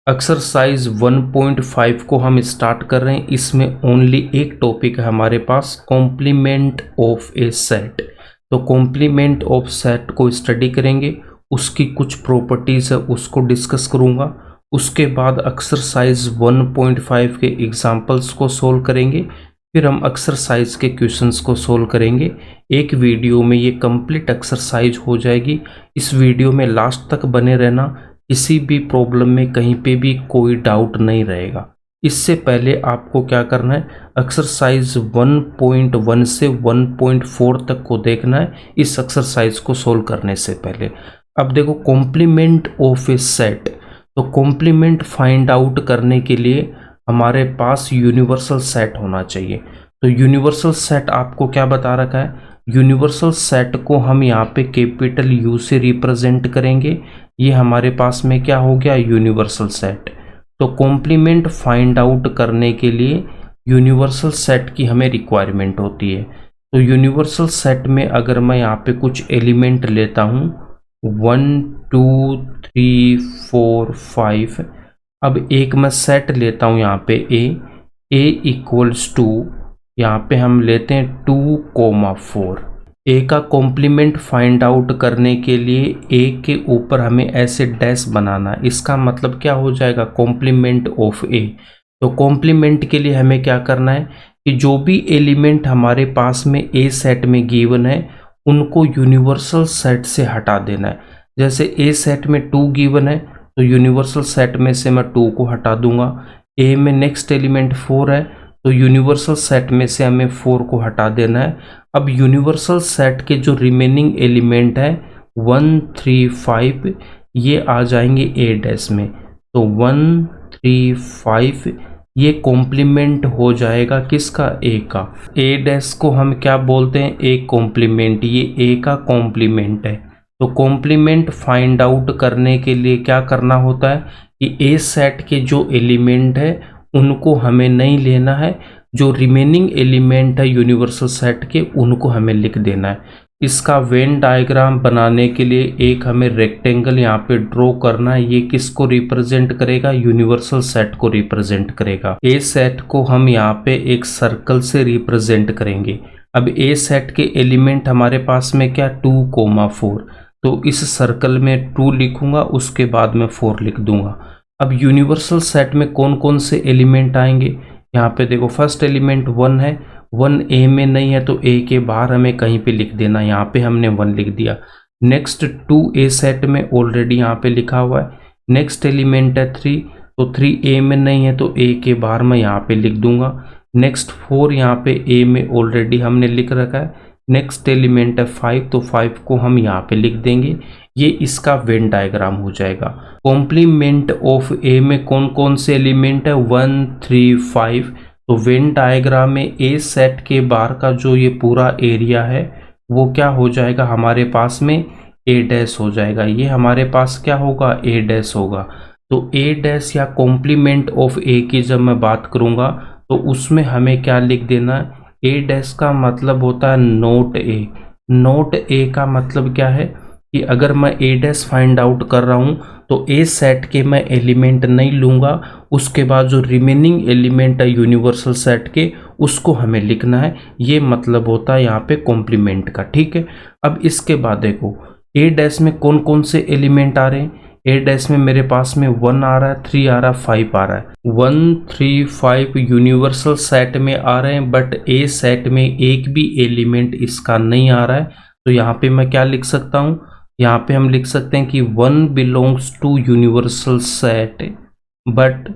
Exercise 1.5 को हम start कर रहे हैं। इसमें ओनली एक टॉपिक है हमारे पास, कॉम्प्लीमेंट ऑफ ए सेट। तो कॉम्प्लीमेंट ऑफ सेट को स्टडी करेंगे, उसकी कुछ प्रॉपर्टीज़ है उसको डिस्कस करूँगा। उसके बाद एक्सरसाइज 1.5 के एग्जाम्पल्स को सोल्व करेंगे, फिर हम एक्सरसाइज के क्वेश्चंस को सोल्व करेंगे। एक वीडियो में ये कंप्लीट एक्सरसाइज हो जाएगी। इस वीडियो में लास्ट तक बने रहना, किसी भी प्रॉब्लम में कहीं पे भी कोई डाउट नहीं रहेगा। इससे पहले आपको क्या करना है, एक्सरसाइज 1.1 से 1.4 तक को देखना है इस एक्सरसाइज को सोल्व करने से पहले। अब देखो कॉम्प्लीमेंट ऑफ ए सेट, तो कॉम्प्लीमेंट फाइंड आउट करने के लिए हमारे पास यूनिवर्सल सेट होना चाहिए। तो यूनिवर्सल सेट आपको क्या बता रखा है, यूनिवर्सल सेट को हम यहाँ पे कैपिटल यू से रिप्रेजेंट करेंगे। ये हमारे पास में क्या हो गया, यूनिवर्सल सेट। तो कॉम्प्लीमेंट फाइंड आउट करने के लिए यूनिवर्सल सेट की हमें रिक्वायरमेंट होती है। तो यूनिवर्सल सेट में अगर मैं यहाँ पे कुछ एलिमेंट लेता हूँ 1 2 3 4 5, अब एक मैं सेट लेता हूँ यहाँ पे ए इक्वल्स टू, यहाँ पे हम लेते हैं 2,4। ए का कॉम्प्लीमेंट फाइंड आउट करने के लिए ए के ऊपर हमें ऐसे डैश बनाना है। इसका मतलब क्या हो जाएगा, कॉम्प्लीमेंट ऑफ ए। तो कॉम्प्लीमेंट के लिए हमें क्या करना है कि जो भी एलिमेंट हमारे पास में ए सेट में गिवन है उनको यूनिवर्सल सेट से हटा देना है। जैसे ए सेट में 2 गिवन है तो यूनिवर्सल सेट में से मैं 2 को हटा दूंगा। ए में नेक्स्ट एलिमेंट 4 है तो यूनिवर्सल सेट में से हमें 4 को हटा देना है। अब यूनिवर्सल सेट के जो रिमेनिंग एलिमेंट है 1 3 5 ये आ जाएंगे ए डैश में। तो 1 3 5 ये कॉम्प्लीमेंट हो जाएगा किसका, ए का। ए डैश को हम क्या बोलते हैं, ए कॉम्प्लीमेंट, ये ए का कॉम्प्लीमेंट है। तो कॉम्प्लीमेंट फाइंड आउट करने के लिए क्या करना होता है कि ए सेट के जो एलिमेंट है उनको हमें नहीं लेना है, जो रिमेनिंग एलिमेंट है यूनिवर्सल सेट के उनको हमें लिख देना है। इसका वेन डायग्राम बनाने के लिए एक हमें रेक्टेंगल यहाँ पे ड्रॉ करना है। ये किसको रिप्रेजेंट करेगा, यूनिवर्सल सेट को रिप्रेजेंट करेगा। ए सेट को हम यहाँ पे एक सर्कल से रिप्रेजेंट करेंगे। अब ए सेट के एलिमेंट हमारे पास में क्या, 2,4। तो इस सर्कल में 2 लिखूंगा, उसके बाद में 4 लिख दूंगा। अब यूनिवर्सल सेट में कौन कौन से एलिमेंट आएंगे, यहाँ पे देखो फर्स्ट एलिमेंट 1 है, 1 ए में नहीं है तो ए के बाहर हमें कहीं पे लिख देना, यहाँ पे हमने 1 लिख दिया। नेक्स्ट 2 ए सेट में ऑलरेडी यहाँ पे लिखा हुआ है। नेक्स्ट एलिमेंट है 3, तो 3 ए में नहीं है तो ए के बाहर मैं यहाँ पे लिख दूंगा। नेक्स्ट 4 यहाँ पे ए में ऑलरेडी हमने लिख रखा है। नेक्स्ट एलिमेंट है 5, तो 5 को हम यहाँ पे लिख देंगे। ये इसका वेन डायग्राम हो जाएगा। कॉम्प्लीमेंट ऑफ ए में कौन कौन से एलिमेंट है, 1 3 5। तो वेन डायग्राम में ए सेट के बाहर का जो ये पूरा एरिया है वो क्या हो जाएगा, हमारे पास में ए डैश हो जाएगा। ये हमारे पास क्या होगा, ए डैश होगा। तो ए डैश या कॉम्प्लीमेंट ऑफ ए की जब मैं बात करूँगा तो उसमें हमें क्या लिख देना है, ए डैश का मतलब होता है नोट ए। नोट ए का मतलब क्या है कि अगर मैं ए डैश फाइंड आउट कर रहा हूँ तो ए सेट के मैं एलिमेंट नहीं लूँगा, उसके बाद जो रिमेनिंग एलिमेंट है यूनिवर्सल सेट के उसको हमें लिखना है। ये मतलब होता है यहाँ पे कॉम्प्लीमेंट का, ठीक है। अब इसके बाद देखो ए डैश में कौन कौन से एलिमेंट आ रहे हैं। ए डैश में मेरे पास में 1 आ रहा है, 3 आ रहा है, 5 आ रहा है। 1 3 5 यूनिवर्सल सेट में आ रहे हैं, बट ए सेट में एक भी एलिमेंट इसका नहीं आ रहा है। तो यहाँ पे मैं क्या लिख सकता हूँ, यहाँ पे हम लिख सकते हैं कि 1 belongs to universal set but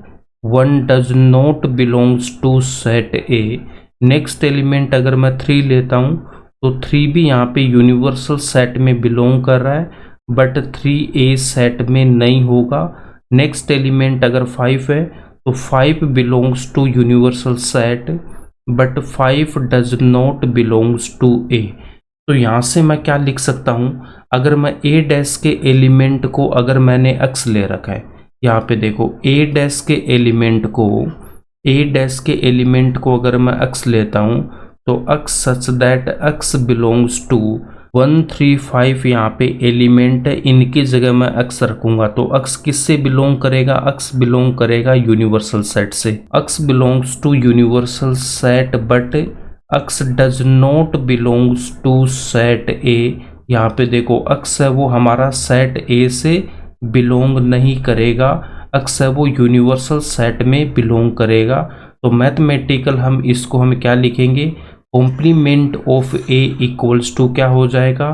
1 does not belongs to set A. Next element अगर मैं 3 लेता हूँ तो 3 भी यहाँ पे यूनिवर्सल सेट में बिलोंग कर रहा है, बट 3 ए सेट में नहीं होगा। नेक्स्ट एलिमेंट अगर 5 है तो 5 belongs to universal set but 5 does not belongs to A. तो यहाँ से मैं क्या लिख सकता हूँ, अगर मैं ए डैश के एलिमेंट को अगर मैंने एक्स ले रखा है, यहाँ पे देखो ए डैश के एलिमेंट को अगर मैं एक्स लेता हूँ तो X such that X belongs to 135 यहाँ पे एलिमेंट है, इनकी जगह मैं अक्स रखूंगा तो अक्स किससे बिलोंग करेगा, अक्स बिलोंग करेगा यूनिवर्सल सेट से। X belongs to universal set but x does not belongs to set A. यहाँ पे देखो अक्स है वो हमारा सेट ए से बिलोंग नहीं करेगा, अक्स है वो यूनिवर्सल सेट में बिलोंग करेगा। तो मैथमेटिकल हम इसको हम क्या लिखेंगे, complement of A equals to क्या हो जाएगा,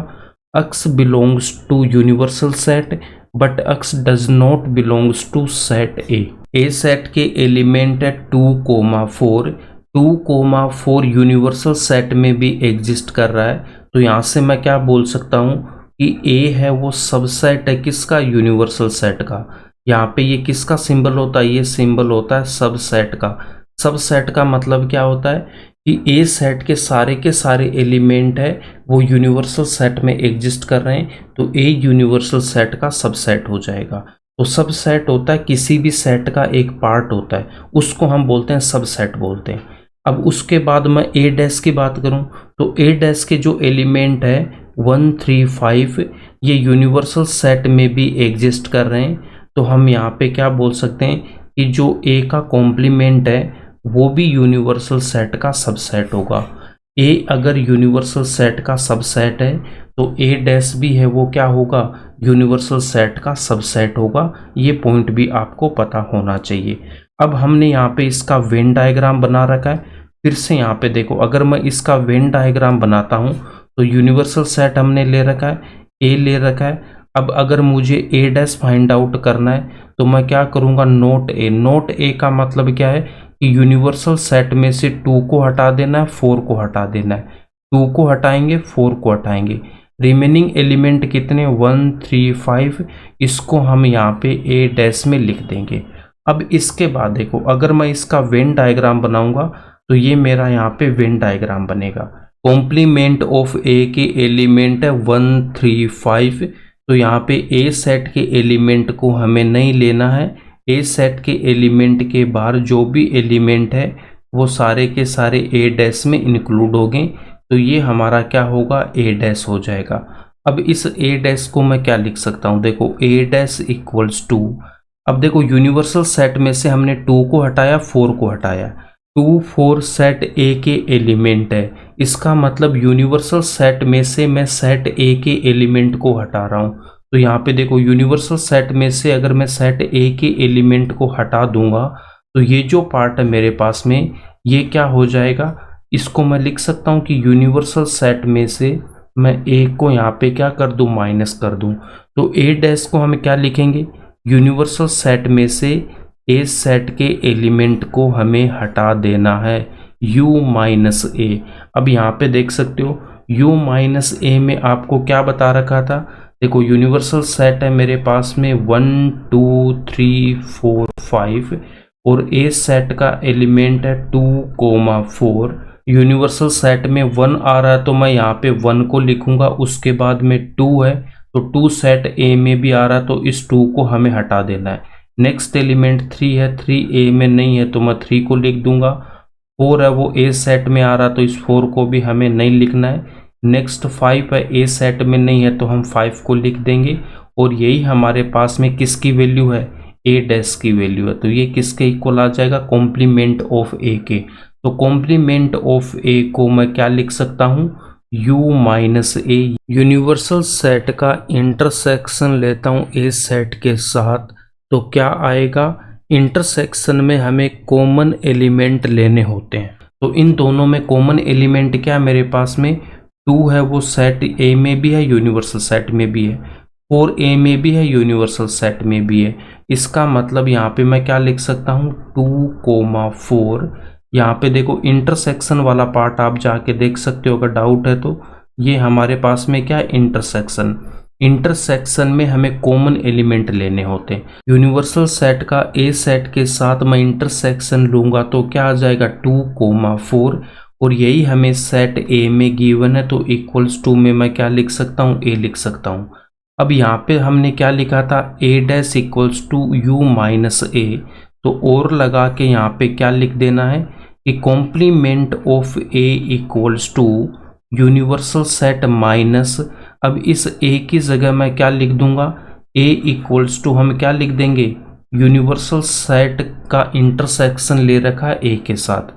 x belongs to universal set but x does not belongs to set A set के एलिमेंट है 2,4, 2,4 यूनिवर्सल सेट में भी एग्जिस्ट कर रहा है। तो यहाँ से मैं क्या बोल सकता हूँ कि ए है वो सबसेट है किसका, यूनिवर्सल सेट का। यहाँ पे ये किसका सिंबल होता है, ये सिंबल होता है सबसेट का। सबसेट का मतलब क्या होता है कि ए सेट के सारे एलिमेंट है वो यूनिवर्सल सेट में एग्जिस्ट कर रहे हैं, तो ए यूनिवर्सल सेट का सबसेट हो जाएगा। तो सबसेट होता है किसी भी सेट का एक पार्ट होता है, उसको हम बोलते हैं सबसेट बोलते हैं। अब उसके बाद मैं ए डैश की बात करूं तो ए डैश के जो एलिमेंट है 135 ये यूनिवर्सल सेट में भी एग्जिस्ट कर रहे हैं। तो हम यहाँ पे क्या बोल सकते हैं कि जो ए का कॉम्प्लीमेंट है वो भी यूनिवर्सल सेट का सबसेट होगा। ए अगर यूनिवर्सल सेट का सबसेट है तो ए डैश भी है वो क्या होगा, यूनिवर्सल सेट का सबसेट होगा। ये पॉइंट भी आपको पता होना चाहिए। अब हमने यहाँ पे इसका वेन डायग्राम बना रखा है। फिर से यहाँ पे देखो अगर मैं इसका वेन डायग्राम बनाता हूँ तो यूनिवर्सल सेट हमने ले रखा है, ए ले रखा है। अब अगर मुझे ए डैश फाइंड आउट करना है तो मैं क्या करूँगा, नोट ए। नोट ए का मतलब क्या है कि यूनिवर्सल सेट में से 2 को हटा देना है, 4 को हटा देना है। 2 को हटाएंगे, 4 को हटाएंगे, रिमेनिंग एलिमेंट कितने 135, इसको हम यहाँ पे ए डैश में लिख देंगे। अब इसके बाद देखो अगर मैं इसका वेन डायग्राम बनाऊंगा तो ये मेरा यहाँ पे वेन डायग्राम बनेगा। कॉम्प्लीमेंट ऑफ ए के एलिमेंट है 135, तो यहाँ पे ए सेट के एलिमेंट को हमें नहीं लेना है। ए सेट के एलिमेंट के बाहर जो भी एलिमेंट है वो सारे के सारे ए डैश में इंक्लूड हो गए, तो ये हमारा क्या होगा, ए डैश हो जाएगा। अब इस ए डैश को मैं क्या लिख सकता हूँ, देखो ए डैश इक्वल्स टू, अब देखो यूनिवर्सल सेट में से हमने 2 को हटाया, 4 को हटाया, 2 4 सेट ए के एलिमेंट है। इसका मतलब यूनिवर्सल सेट में से मैं सेट ए के एलिमेंट को हटा रहा हूँ। तो यहाँ पे देखो यूनिवर्सल सेट में से अगर मैं सेट ए के एलिमेंट को हटा दूंगा तो ये जो पार्ट है मेरे पास में ये क्या हो जाएगा, इसको मैं लिख सकता हूँ कि यूनिवर्सल सेट में से मैं ए को यहाँ पे क्या कर दूँ, माइनस कर दूँ। तो ए डैश को हम क्या लिखेंगे, यूनिवर्सल सेट में से ए सेट के एलिमेंट को हमें हटा देना है, u माइनस ए। अब यहाँ पे देख सकते हो u माइनस ए में आपको क्या बता रखा था, देखो यूनिवर्सल सेट है मेरे पास में 1 2 3 4 5 और ए सेट का एलिमेंट है 2,4। यूनिवर्सल सेट में 1 आ रहा है तो मैं यहाँ पे 1 को लिखूंगा, उसके बाद में 2 है तो 2 सेट ए में भी आ रहा है तो इस 2 को हमें हटा देना है। नेक्स्ट एलिमेंट 3 है, 3 ए में नहीं है तो मैं 3 को लिख दूंगा। 4 है वो ए सेट में आ रहा तो इस 4 को भी हमें नहीं लिखना है। नेक्स्ट 5 है, ए सेट में नहीं है तो हम 5 को लिख देंगे। और यही हमारे पास में किसकी वैल्यू है, ए डैश की वैल्यू है। तो ये किसके इक्वल आ जाएगा, कॉम्प्लीमेंट ऑफ ए के। तो कॉम्प्लीमेंट ऑफ ए को मैं क्या लिख सकता हूँ, u माइनस ए। यूनिवर्सल सेट का इंटरसेक्शन लेता हूँ ए सेट के साथ तो क्या आएगा, इंटरसेक्शन में हमें कॉमन एलिमेंट लेने होते हैं। तो इन दोनों में कॉमन एलिमेंट क्या मेरे पास में 2 है वो सेट ए में भी है, यूनिवर्सल सेट में भी है, 4 ए में भी है, यूनिवर्सल सेट में भी है। इसका मतलब यहाँ पे मैं क्या लिख सकता हूँ 2,4। यहाँ पे देखो इंटरसेक्शन वाला पार्ट आप जाके देख सकते हो अगर डाउट है तो। ये हमारे पास में क्या है, इंटरसेक्शन। इंटरसेक्शन में हमें कॉमन एलिमेंट लेने होते हैं। यूनिवर्सल सेट का ए सेट के साथ मैं इंटरसेक्शन लूंगा तो क्या आ जाएगा 2,4 और यही हमें सेट ए में गिवन है तो इक्वल्स टू में मैं क्या लिख सकता हूँ, ए लिख सकता हूँ। अब यहाँ पे हमने क्या लिखा था, A dash equals to u minus A, तो और लगा के यहाँ पे क्या लिख देना है कि complement of A equals to universal set minus, अब इस ए की जगह मैं क्या लिख दूंगा, ए इक्वल्स टू हम क्या लिख देंगे, यूनिवर्सल सेट का इंटरसेक्शन ले रखा है ए के साथ,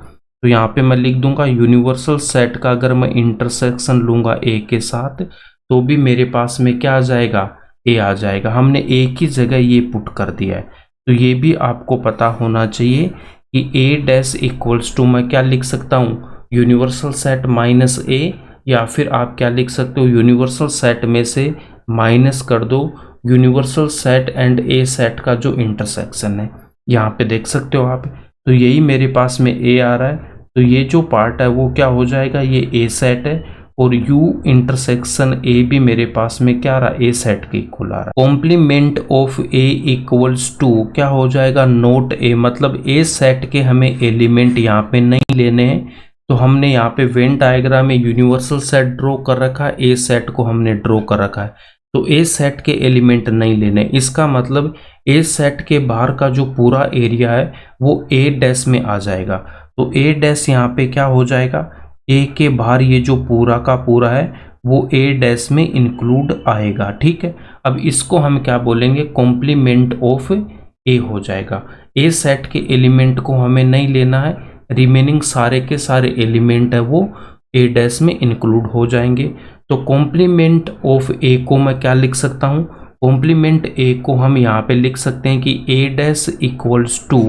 तो यहाँ पे मैं लिख दूंगा यूनिवर्सल सेट का अगर मैं इंटरसेक्शन लूंगा ए के साथ तो भी मेरे पास में क्या आ जाएगा, ए आ जाएगा। हमने ए की जगह ये पुट कर दिया है। तो ये भी आपको पता होना चाहिए कि ए डैश इक्वल्स टू मैं क्या लिख सकता हूँ, यूनिवर्सल सेट माइनस ए, या फिर आप क्या लिख सकते हो, यूनिवर्सल सेट में से माइनस कर दो universal set and A set का जो इंटरसेक्शन है, यहाँ पे देख सकते हो आप। तो यही मेरे पास में ए आ रहा है, तो ये जो पार्ट है वो क्या हो जाएगा, ये ए सेट है, और यू इंटरसेक्शन ए भी मेरे पास में क्या आ रहा है, ए सेट के इक्वल आ रहा है। Complement of A equals to क्या हो जाएगा, नोट ए, मतलब ए सेट के हमें एलिमेंट यहाँ पे नहीं लेने हैं। तो हमने यहाँ पे वेन डायग्राम में यूनिवर्सल सेट ड्रॉ कर रखा है, ए सेट को हमने ड्रॉ कर रखा है, तो ए सेट के एलिमेंट नहीं लेने। इसका मतलब ए सेट के बाहर का जो पूरा एरिया है वो ए डैश में आ जाएगा। तो ए डैश यहाँ पे क्या हो जाएगा, ए के बाहर ये जो पूरा का पूरा है वो ए डैश में इंक्लूड आएगा, ठीक है। अब इसको हम क्या बोलेंगे, कॉम्प्लीमेंट ऑफ ए हो जाएगा। ए सेट के एलिमेंट को हमें नहीं लेना है, रिमेनिंग सारे के सारे एलिमेंट है वो ए डैश में इंक्लूड हो जाएंगे। तो कॉम्प्लीमेंट ऑफ ए को मैं क्या लिख सकता हूँ, कॉम्प्लीमेंट ए को हम यहाँ पे लिख सकते हैं कि A dash equals to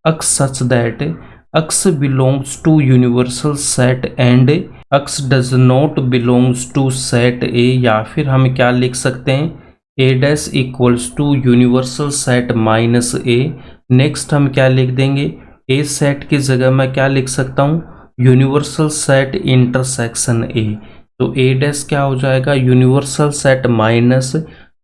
x such that x belongs to universal set and x does not belongs to set A, या फिर हम क्या लिख सकते हैं, a dash equals to universal set minus A. Next हम क्या लिख देंगे, ए सेट की जगह मैं क्या लिख सकता हूँ, यूनिवर्सल सेट इंटरसेक्शन ए। तो ए डैश क्या हो जाएगा, universal set minus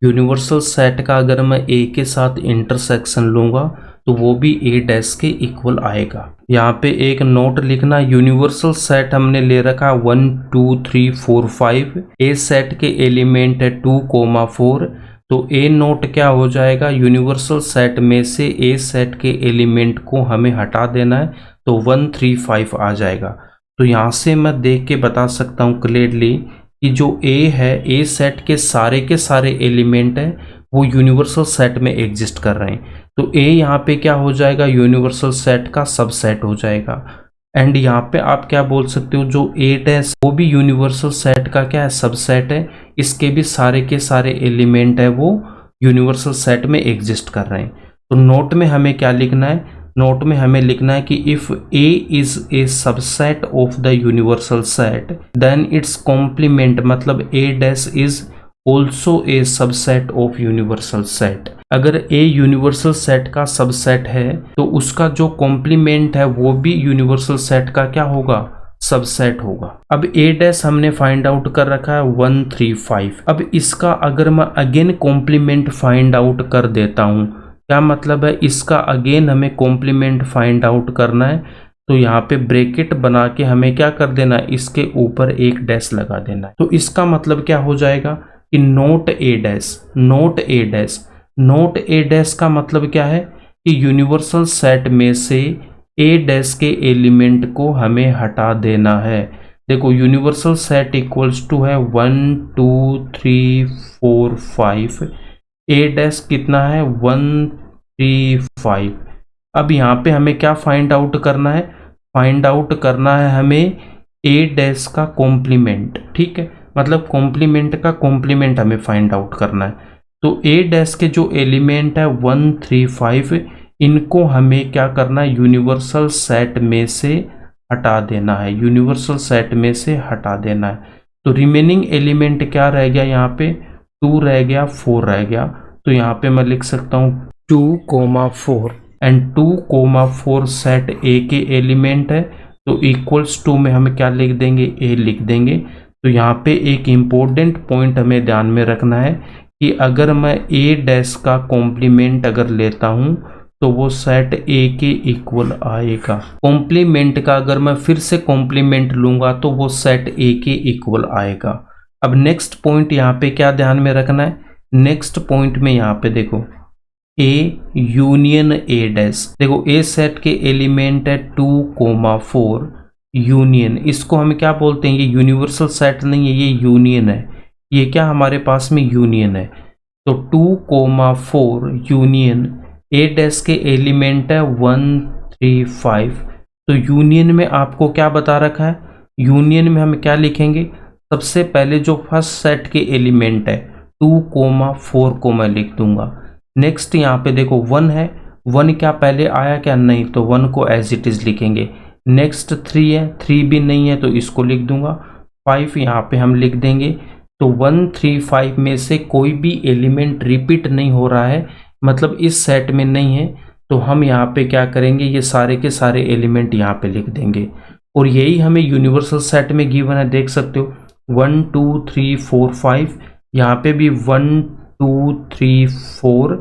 universal set का अगर मैं ए के साथ इंटरसेक्शन लूंगा तो वो भी ए डैश के इक्वल आएगा। यहाँ पे एक नोट लिखना, यूनिवर्सल सेट हमने ले रखा 1 2 3 4 5, ए सेट के एलिमेंट है 2,4, तो ए नोट क्या हो जाएगा, यूनिवर्सल सेट में से ए सेट के एलिमेंट को हमें हटा देना है, तो 1 3 5 आ जाएगा। तो यहाँ से मैं देख के बता सकता हूँ क्लियरली कि जो ए है, ए सेट के सारे एलिमेंट है वो यूनिवर्सल सेट में एग्जिस्ट कर रहे हैं। तो ए यहाँ पे क्या हो जाएगा, यूनिवर्सल सेट का सबसेट हो जाएगा। एंड यहाँ पे आप क्या बोल सकते हो, जो ए डैश वो भी यूनिवर्सल सेट का क्या है, सबसेट है, इसके भी सारे के सारे एलिमेंट है वो यूनिवर्सल सेट में एग्जिस्ट कर रहे हैं। तो नोट में हमें क्या लिखना है, नोट में हमें लिखना है कि if A is a subset of the universal set then it's complement, मतलब A dash is also a subset of universal set. अगर ए यूनिवर्सल सेट का सबसेट है तो उसका जो कॉम्प्लीमेंट है वो भी यूनिवर्सल सेट का क्या होगा, सबसेट होगा। अब ए डैश हमने फाइंड आउट कर रखा है 1 3 5। अब इसका अगर मैं अगेन कॉम्प्लीमेंट फाइंड आउट कर देता हूँ, क्या मतलब है, इसका अगेन हमें कॉम्प्लीमेंट फाइंड आउट करना है, तो यहाँ पे ब्रैकेट बना के हमें क्या कर देना है, इसके ऊपर एक डैश लगा देना है। तो इसका मतलब क्या हो जाएगा कि नोट ए डैश, नोट ए डैश, नोट ए डैश का मतलब क्या है कि यूनिवर्सल सेट में से ए डैश के एलिमेंट को हमें हटा देना है। देखो यूनिवर्सल सेट इक्वल्स टू है 1 2 3 4 5, ए डैश कितना है 1 3 5। अब यहाँ पे हमें क्या फाइंड आउट करना है, फाइंड आउट करना है हमें ए डैश का कॉम्प्लीमेंट, ठीक है, मतलब कॉम्प्लीमेंट का कॉम्प्लीमेंट हमें फाइंड आउट करना है। तो ए डैश के जो एलिमेंट है 1 3 5, इनको हमें क्या करना है, यूनिवर्सल सेट में से हटा देना है, यूनिवर्सल सेट में से हटा देना है। तो रिमेनिंग एलिमेंट क्या रह गया, यहाँ पे 2 रह गया, 4 रह गया, तो यहाँ पे मैं लिख सकता हूँ 2,4 एंड 2,4 सेट ए के एलिमेंट है, तो इक्वल्स टू में हम क्या लिख देंगे, ए लिख देंगे। तो यहाँ पे एक इम्पोर्टेंट पॉइंट हमें ध्यान में रखना है कि अगर मैं ए डैश का कॉम्प्लीमेंट अगर लेता हूँ तो वो सेट ए के इक्वल आएगा। कॉम्प्लीमेंट का अगर मैं फिर से कॉम्प्लीमेंट लूंगा तो वो सेट ए के इक्वल आएगा। अब नेक्स्ट पॉइंट यहाँ पे क्या ध्यान में रखना है, नेक्स्ट पॉइंट में यहाँ पे देखो ए यूनियन ए डैश, देखो ए सेट के एलिमेंट है 2,4, यूनियन, इसको हम क्या बोलते हैं, ये यूनिवर्सल सेट नहीं है, ये यूनियन है। ये क्या हमारे पास में यूनियन है। तो 2,4 यूनियन ए डैश के एलिमेंट है 1 3 5। तो यूनियन में आपको क्या बता रखा है, यूनियन में हम क्या लिखेंगे, सबसे पहले जो फर्स्ट सेट के एलिमेंट है 2,4 को मैं लिख दूंगा। नेक्स्ट यहाँ पे देखो 1 है, 1 क्या पहले आया क्या, नहीं, तो 1 को एज इट इज लिखेंगे। नेक्स्ट 3 है, 3 भी नहीं है तो इसको लिख दूंगा। 5 यहाँ पे हम लिख देंगे। तो 1 3 5 में से कोई भी एलिमेंट रिपीट नहीं हो रहा है, मतलब इस सेट में नहीं है, तो हम यहाँ पे क्या करेंगे, ये सारे के सारे एलिमेंट यहाँ पे लिख देंगे। और यही हमें यूनिवर्सल सेट में गिवन है, देख सकते हो 1 2 3 4 5, यहाँ पे भी 1 2 3 4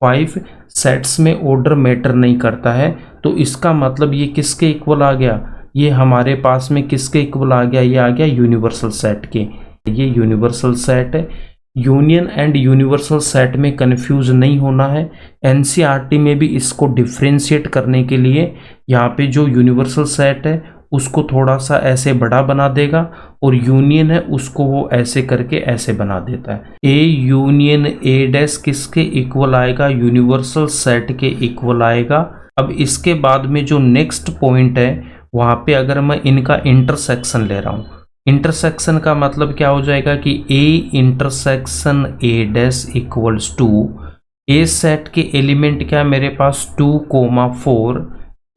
5। सेट्स में ऑर्डर मैटर नहीं करता है, तो इसका मतलब ये किसके इक्वल आ गया, ये हमारे पास में किसके इक्वल आ गया, ये आ गया यूनिवर्सल सेट के। ये यूनिवर्सल सेट है। यूनियन एंड यूनिवर्सल सेट में कंफ्यूज नहीं होना है। एनसीईआरटी में भी इसको डिफ्रेंशिएट करने के लिए यहाँ पे जो यूनिवर्सल सेट है उसको थोड़ा सा ऐसे बड़ा बना देगा, और यूनियन है उसको वो ऐसे करके ऐसे बना देता है। ए यूनियन ए डैश किसके इक्वल आएगा, यूनिवर्सल सेट के इक्वल आएगा। अब इसके बाद में जो नेक्स्ट पॉइंट है वहाँ पे अगर मैं इनका इंटरसेक्शन ले रहा हूँ, इंटरसेक्शन का मतलब क्या हो जाएगा कि A intersection A dash equals to, A set के एलिमेंट क्या है मेरे पास 2,4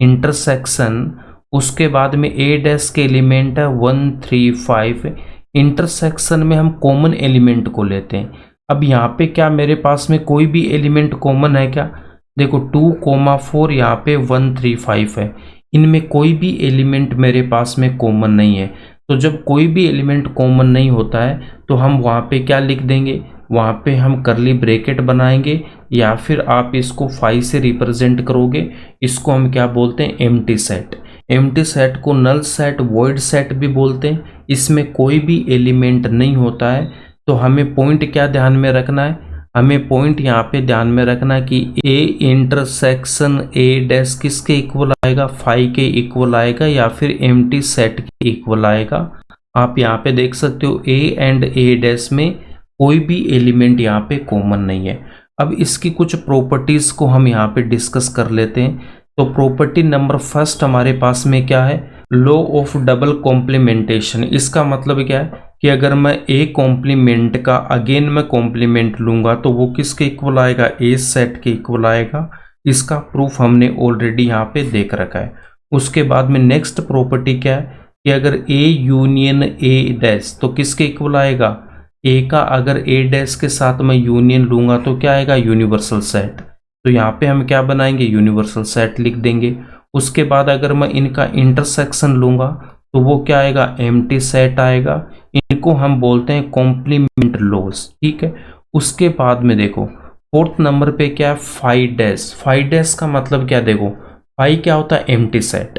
इंटरसेक्शन, उसके बाद में ए डैश के एलिमेंट है 1 3 5। इंटरसेक्शन में हम कॉमन एलिमेंट को लेते हैं। अब यहाँ पे क्या मेरे पास में कोई भी एलिमेंट कॉमन है क्या, देखो 2,4 यहाँ पे 1 3 5 है, इनमें कोई भी एलिमेंट मेरे पास में कॉमन नहीं है। तो जब कोई भी एलिमेंट कॉमन नहीं होता है तो हम वहाँ पे क्या लिख देंगे, वहाँ पे हम करली ब्रैकेट बनाएंगे, या फिर आप इसको 5 से रिप्रेजेंट करोगे, इसको हम क्या बोलते हैं, एम्प्टी सेट। एम्प्टी सेट को नल सेट, वॉइड सेट भी बोलते हैं। इसमें कोई भी एलिमेंट नहीं होता है। तो हमें पॉइंट क्या ध्यान में रखना है, हमें पॉइंट यहाँ पे ध्यान में रखना कि ए इंटरसेक्शन ए डैश किसके इक्वल आएगा, 5 के इक्वल आएगा, या फिर एम्प्टी सेट के इक्वल आएगा। आप यहाँ पे देख सकते हो ए एंड ए डैश में कोई भी एलिमेंट यहाँ पे कॉमन नहीं है। अब इसकी कुछ प्रॉपर्टीज को हम यहाँ पे डिस्कस कर लेते हैं। तो प्रॉपर्टी नंबर फर्स्ट हमारे पास में क्या है, लॉ ऑफ डबल कॉम्प्लीमेंटेशन। इसका मतलब क्या है कि अगर मैं ए कॉम्प्लीमेंट का अगेन मैं कॉम्प्लीमेंट लूंगा तो वो किसके इक्वल आएगा, ए सेट के इक्वल आएगा। इसका प्रूफ हमने ऑलरेडी यहाँ पे देख रखा है। उसके बाद में नेक्स्ट प्रॉपर्टी क्या है कि अगर ए यूनियन ए डैश तो किसके इक्वल आएगा, ए का अगर ए डैश के साथ मैं यूनियन लूंगा तो क्या आएगा, यूनिवर्सल सेट। तो यहाँ पे हम क्या बनाएंगे, यूनिवर्सल सेट लिख देंगे। उसके बाद अगर मैं इनका इंटरसेक्शन लूंगा तो वो क्या आएगा, एम्प्टी सेट आएगा। इनको हम बोलते हैं कॉम्प्लीमेंट लॉज, ठीक है। उसके बाद में देखो फोर्थ नंबर पे क्या है, 5 डैश। 5 डैश का मतलब क्या, देखो 5 क्या होता है, एम्प्टी सेट।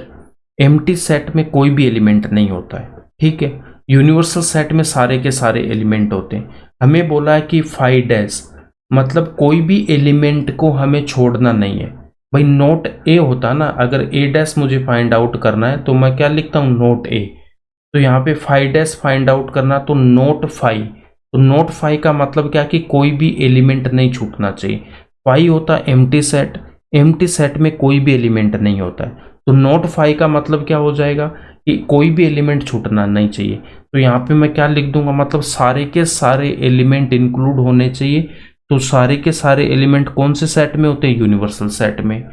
एम्प्टी सेट में कोई भी एलिमेंट नहीं होता है, ठीक है। यूनिवर्सल सेट में सारे के सारे एलिमेंट होते हैं। हमें बोला है कि 5 डैश मतलब कोई भी एलिमेंट को हमें छोड़ना नहीं है। भाई नोट ए होता ना, अगर ए डैश मुझे फाइंड आउट करना है तो मैं क्या लिखता हूँ, नोट ए। तो यहाँ पे 5 डैश फाइंड आउट करना तो नोट 5। तो नोट 5 का मतलब क्या कि कोई भी एलिमेंट नहीं छूटना चाहिए। 5 होता है एम्प्टी सेट, एम्प्टी सेट में कोई भी एलिमेंट नहीं होता है। तो नोट 5 का मतलब क्या हो जाएगा कि कोई भी एलिमेंट छूटना नहीं चाहिए। तो यहाँ पे मैं क्या लिख दूंगा, मतलब सारे के सारे एलिमेंट इंक्लूड होने चाहिए। तो सारे के सारे एलिमेंट कौन से सेट में होते हैं, यूनिवर्सल सेट में।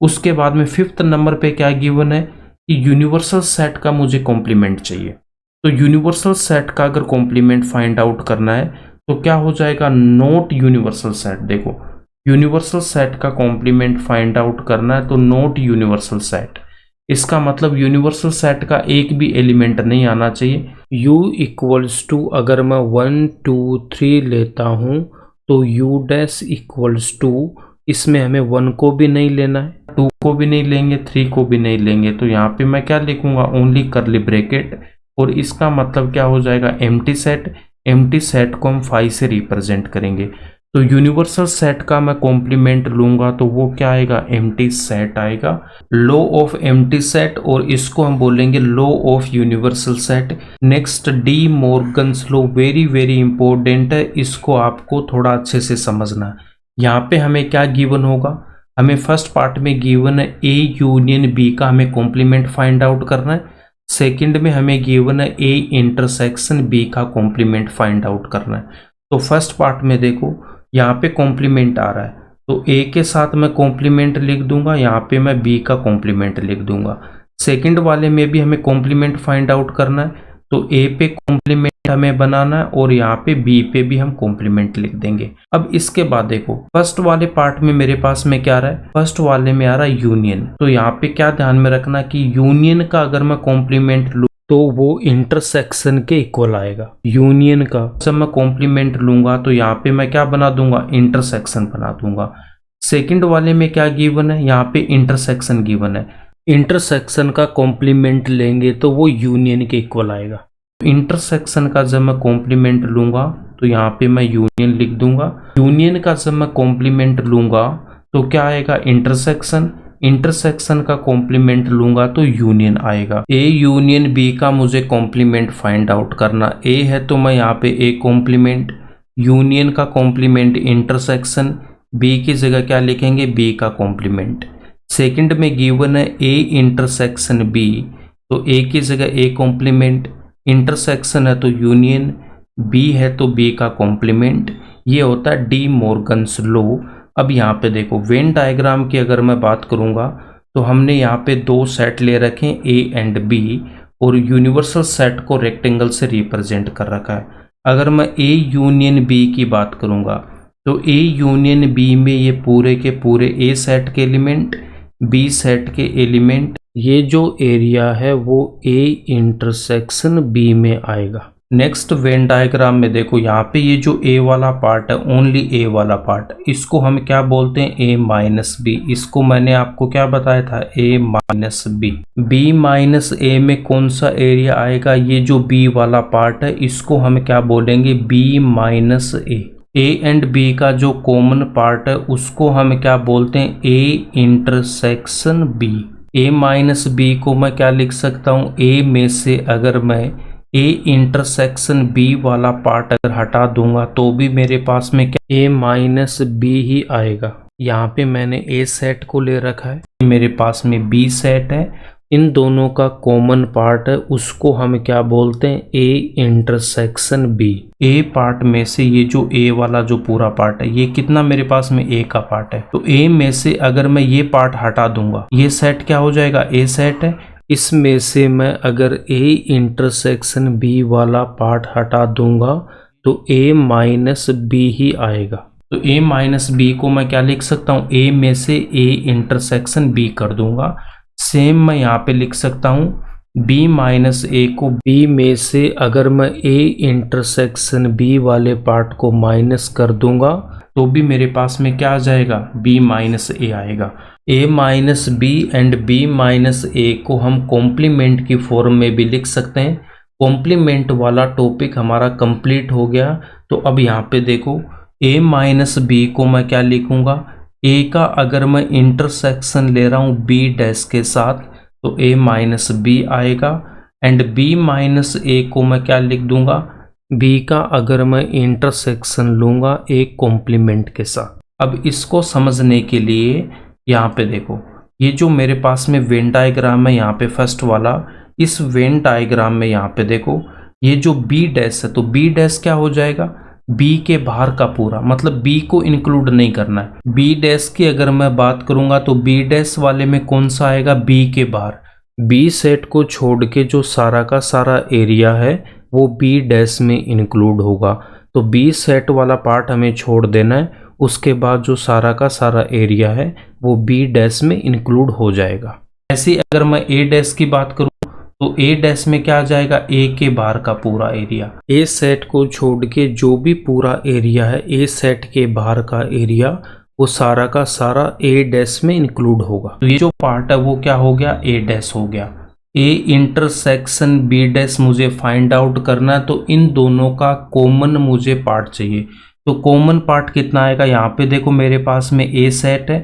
उसके बाद में फिफ्थ नंबर पे क्या गिवन है कि यूनिवर्सल सेट का मुझे कॉम्प्लीमेंट चाहिए। तो यूनिवर्सल सेट का अगर कॉम्प्लीमेंट फाइंड आउट करना है तो क्या हो जाएगा, नोट यूनिवर्सल सेट। देखो यूनिवर्सल सेट का कॉम्प्लीमेंट फाइंड आउट करना है तो नोट यूनिवर्सल सेट। इसका मतलब यूनिवर्सल सेट का एक भी एलिमेंट नहीं आना चाहिए। u इक्वल्स टू अगर मैं 1 2 3 लेता हूं तो u डैश इक्वल्स टू, इसमें हमें 1 को भी नहीं लेना है, 2 को भी नहीं लेंगे, 3 को भी नहीं लेंगे। तो यहाँ पे मैं क्या लिखूंगा, ओनली करली ब्रैकेट। और इसका मतलब क्या हो जाएगा, एम्प्टी सेट। एम्प्टी सेट को हम 5 से रिप्रेजेंट करेंगे। तो यूनिवर्सल सेट का मैं कॉम्प्लीमेंट लूंगा तो वो क्या आएगा, एम्प्टी सेट आएगा, लॉ ऑफ एम्प्टी सेट, और इसको हम बोलेंगे law of universal set. Next D Morgan's law, very very important है, इसको आपको थोड़ा अच्छे से समझना है। यहाँ पे हमें क्या गिवन होगा, हमें फर्स्ट पार्ट में गिवन है ए यूनियन बी का हमें कॉम्प्लीमेंट फाइंड आउट करना है, सेकंड में हमें गिवन है ए इंटरसेक्शन बी का कॉम्प्लीमेंट फाइंड आउट करना है। तो फर्स्ट पार्ट में देखो यहाँ पे कॉम्प्लीमेंट आ रहा है, तो ए के साथ मैं कॉम्प्लीमेंट लिख दूंगा, यहाँ पे मैं बी का कॉम्प्लीमेंट लिख दूंगा। सेकंड वाले में भी हमें कॉम्प्लीमेंट फाइंड आउट करना है, तो ए पे कॉम्प्लीमेंट हमें बनाना है और यहाँ पे बी पे भी हम कॉम्प्लीमेंट लिख देंगे। अब इसके बाद देखो फर्स्ट वाले पार्ट में मेरे पास में क्या आ रहा है, फर्स्ट वाले में आ रहा है यूनियन, तो यहाँ पे क्या ध्यान में रखना कि यूनियन का अगर मैं कॉम्प्लीमेंट लूँ तो वो इंटरसेक्शन के इक्वल आएगा। यूनियन का जब मैं कॉम्प्लीमेंट लूंगा तो यहाँ पे मैं क्या बना दूंगा, इंटरसेक्शन बना दूंगा। सेकंड वाले में क्या गिवन है, यहाँ पे इंटरसेक्शन गिवन है, इंटरसेक्शन का कॉम्प्लीमेंट लेंगे तो वो यूनियन के इक्वल आएगा। इंटरसेक्शन का जब मैं कॉम्प्लीमेंट लूंगा तो यहाँ पे मैं यूनियन लिख दूंगा, यूनियन का जब मैं कॉम्प्लीमेंट लूंगा तो क्या आएगा, इंटरसेक्शन, इंटरसेक्शन का कॉम्प्लीमेंट लूंगा तो यूनियन आएगा। ए यूनियन बी का मुझे कॉम्प्लीमेंट फाइंड आउट करना, ए है तो मैं यहाँ पे ए कॉम्प्लीमेंट, यूनियन का कॉम्प्लीमेंट इंटरसेक्शन, बी की जगह क्या लिखेंगे, बी का कॉम्प्लीमेंट। सेकंड में गिवन है ए इंटरसेक्शन बी, तो ए की जगह ए कॉम्प्लीमेंट, इंटरसेक्शन है तो यूनियन, बी है तो बी का कॉम्प्लीमेंट। ये होता है डी मॉर्गन्स लॉ। अब यहाँ पे देखो वेन डायग्राम की अगर मैं बात करूँगा तो हमने यहाँ पे दो सेट ले रखे हैं ए एंड बी, और यूनिवर्सल सेट को रेक्टेंगल से रिप्रेजेंट कर रखा है। अगर मैं ए यूनियन बी की बात करूँगा तो ए यूनियन बी में ये पूरे के पूरे ए सेट के एलिमेंट, बी सेट के एलिमेंट, ये जो एरिया है वो ए इंटरसेक्शन बी में आएगा। नेक्स्ट वेन डायग्राम में देखो यहाँ पे ये जो ए वाला पार्ट है, ओनली ए वाला पार्ट, इसको हम क्या बोलते हैं, ए माइनस बी। इसको मैंने आपको क्या बताया था, ए माइनस बी। बी माइनस ए में कौन सा एरिया आएगा, ये जो बी वाला पार्ट है इसको हम क्या बोलेंगे, B minus A. A and B का जो कॉमन पार्ट है उसको हम क्या बोलते हैं, A intersection B. A minus B को मैं क्या लिख सकता हूँ, ए में से अगर मैं ए इंटरसेक्शन बी वाला पार्ट अगर हटा दूंगा तो भी मेरे पास में क्या, ए माइनस बी ही आएगा। यहाँ पे मैंने ए सेट को ले रखा है, मेरे पास में बी सेट है, इन दोनों का कॉमन पार्ट है उसको हम क्या बोलते हैं, A intersection B. A part में से ये जो ए वाला जो पूरा पार्ट है ये कितना मेरे पास में ए का पार्ट है, तो ए में से अगर मैं ये पार्ट हटा दूंगा ये सेट क्या हो जाएगा, ए सेट है। इसमें से मैं अगर ए इंटरसेक्शन बी वाला पार्ट हटा दूंगा तो ए माइनस बी ही आएगा। तो ए माइनस बी को मैं क्या लिख सकता हूँ, ए में से ए इंटरसेक्शन बी कर दूंगा। सेम मैं यहाँ पे लिख सकता हूँ बी माइनस ए को बी में से अगर मैं ए इंटरसेक्शन बी वाले पार्ट को माइनस कर दूंगा तो भी मेरे पास में क्या आ जाएगा, बी माइनस ए आएगा। A minus B and B minus A को हम कॉम्प्लीमेंट की फॉर्म में भी लिख सकते हैं। कॉम्प्लीमेंट वाला टॉपिक हमारा कंप्लीट हो गया। तो अब यहाँ पे देखो ए माइनस बी को मैं क्या लिखूंगा, ए का अगर मैं इंटरसेक्शन ले रहा हूँ बी डैश के साथ तो ए माइनस बी आएगा, एंड बी माइनस ए को मैं क्या लिख दूंगा, बी का अगर मैं इंटरसेक्शन लूंगा ए कॉम्प्लीमेंट के साथ। अब इसको समझने के लिए यहाँ पे देखो ये जो मेरे पास में वेन डायग्राम है यहाँ पे फर्स्ट वाला, इस वेन डायग्राम में यहाँ पे देखो ये जो बी डैश है तो बी डैश क्या हो जाएगा, बी के बाहर का पूरा, मतलब बी को इंक्लूड नहीं करना है। बी डैश की अगर मैं बात करूंगा तो बी डैश वाले में कौन सा आएगा, बी के बाहर। बी सेट को छोड़ के जो सारा का सारा एरिया है वो बी डैश में इंक्लूड होगा। तो बी सेट वाला पार्ट हमें छोड़ देना है, उसके बाद जो सारा का सारा एरिया है वो बी डैश में इंक्लूड हो जाएगा। ऐसे अगर मैं ए डैश की बात करूं तो ए डैश में क्या आ जाएगा, ए के बाहर का पूरा एरिया। ए सेट को छोड़ के जो भी पूरा एरिया है ए सेट के बाहर का एरिया वो सारा का सारा ए डैश में इंक्लूड होगा। तो ये जो पार्ट है वो क्या हो गया, ए डैश हो गया। ए इंटरसेक्शन बी डैश मुझे फाइंड आउट करना है, तो इन दोनों का कॉमन मुझे पार्ट चाहिए। तो कॉमन पार्ट कितना आएगा, यहाँ पे देखो मेरे पास में ए सेट है,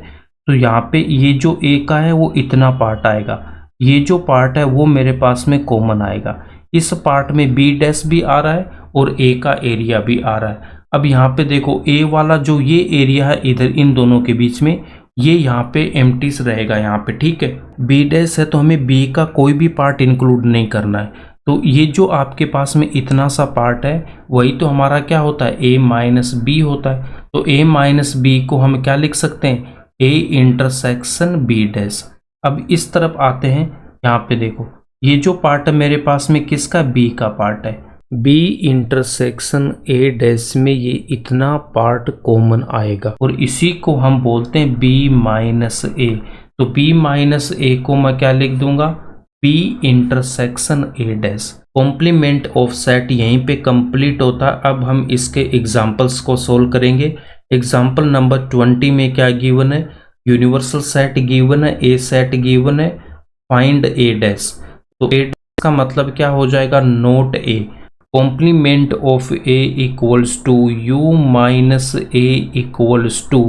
तो यहाँ पे ये जो ए का है वो इतना पार्ट आएगा, ये जो पार्ट है वो मेरे पास में कॉमन आएगा। इस पार्ट में बी डैश भी आ रहा है और ए का एरिया भी आ रहा है। अब यहाँ पे देखो ए वाला जो ये एरिया है इधर इन दोनों के बीच में, ये यहाँ पे एम्प्टीज रहेगा यहाँ पे, ठीक है। बी डैश है तो हमें बी का कोई भी पार्ट इंक्लूड नहीं करना है, तो ये जो आपके पास में इतना सा पार्ट है वही तो हमारा क्या होता है, ए माइनस बी होता है। तो ए माइनस बी को हम क्या लिख सकते हैं, ए इंटरसेक्शन बी डैश। अब इस तरफ आते हैं, यहाँ पे देखो ये जो पार्ट है मेरे पास में किसका, बी का पार्ट है, बी इंटरसेक्शन ए डैश में ये इतना पार्ट कॉमन आएगा और इसी को हम बोलते हैं बी माइनस ए। तो बी माइनस ए को मैं क्या लिख दूंगा, B intersection A dash. Complement of set यहीं पे कंप्लीट होता है। अब हम इसके एग्जांपल्स को सोल्व करेंगे। एग्जांपल नंबर 20 में क्या गिवन है, यूनिवर्सल सेट गिवन है, ए सेट गिवन है, फाइंड ए डैश। तो ए डैश का मतलब क्या हो जाएगा, not A. Complement of A equals to U minus A equals to,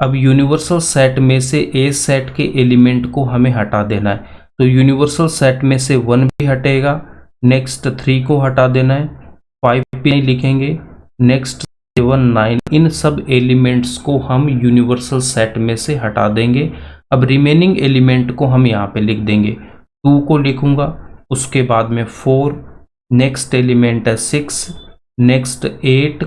अब यूनिवर्सल सेट में से ए सेट के एलिमेंट को हमें हटा देना है, तो यूनिवर्सल सेट में से 1 भी हटेगा, नेक्स्ट 3 को हटा देना है, 5 भी नहीं लिखेंगे, नेक्स्ट 7 9, इन सब एलिमेंट्स को हम यूनिवर्सल सेट में से हटा देंगे। अब रिमेनिंग एलिमेंट को हम यहाँ पे लिख देंगे, 2 को लिखूंगा, उसके बाद में 4, नेक्स्ट एलिमेंट है 6, नेक्स्ट 8,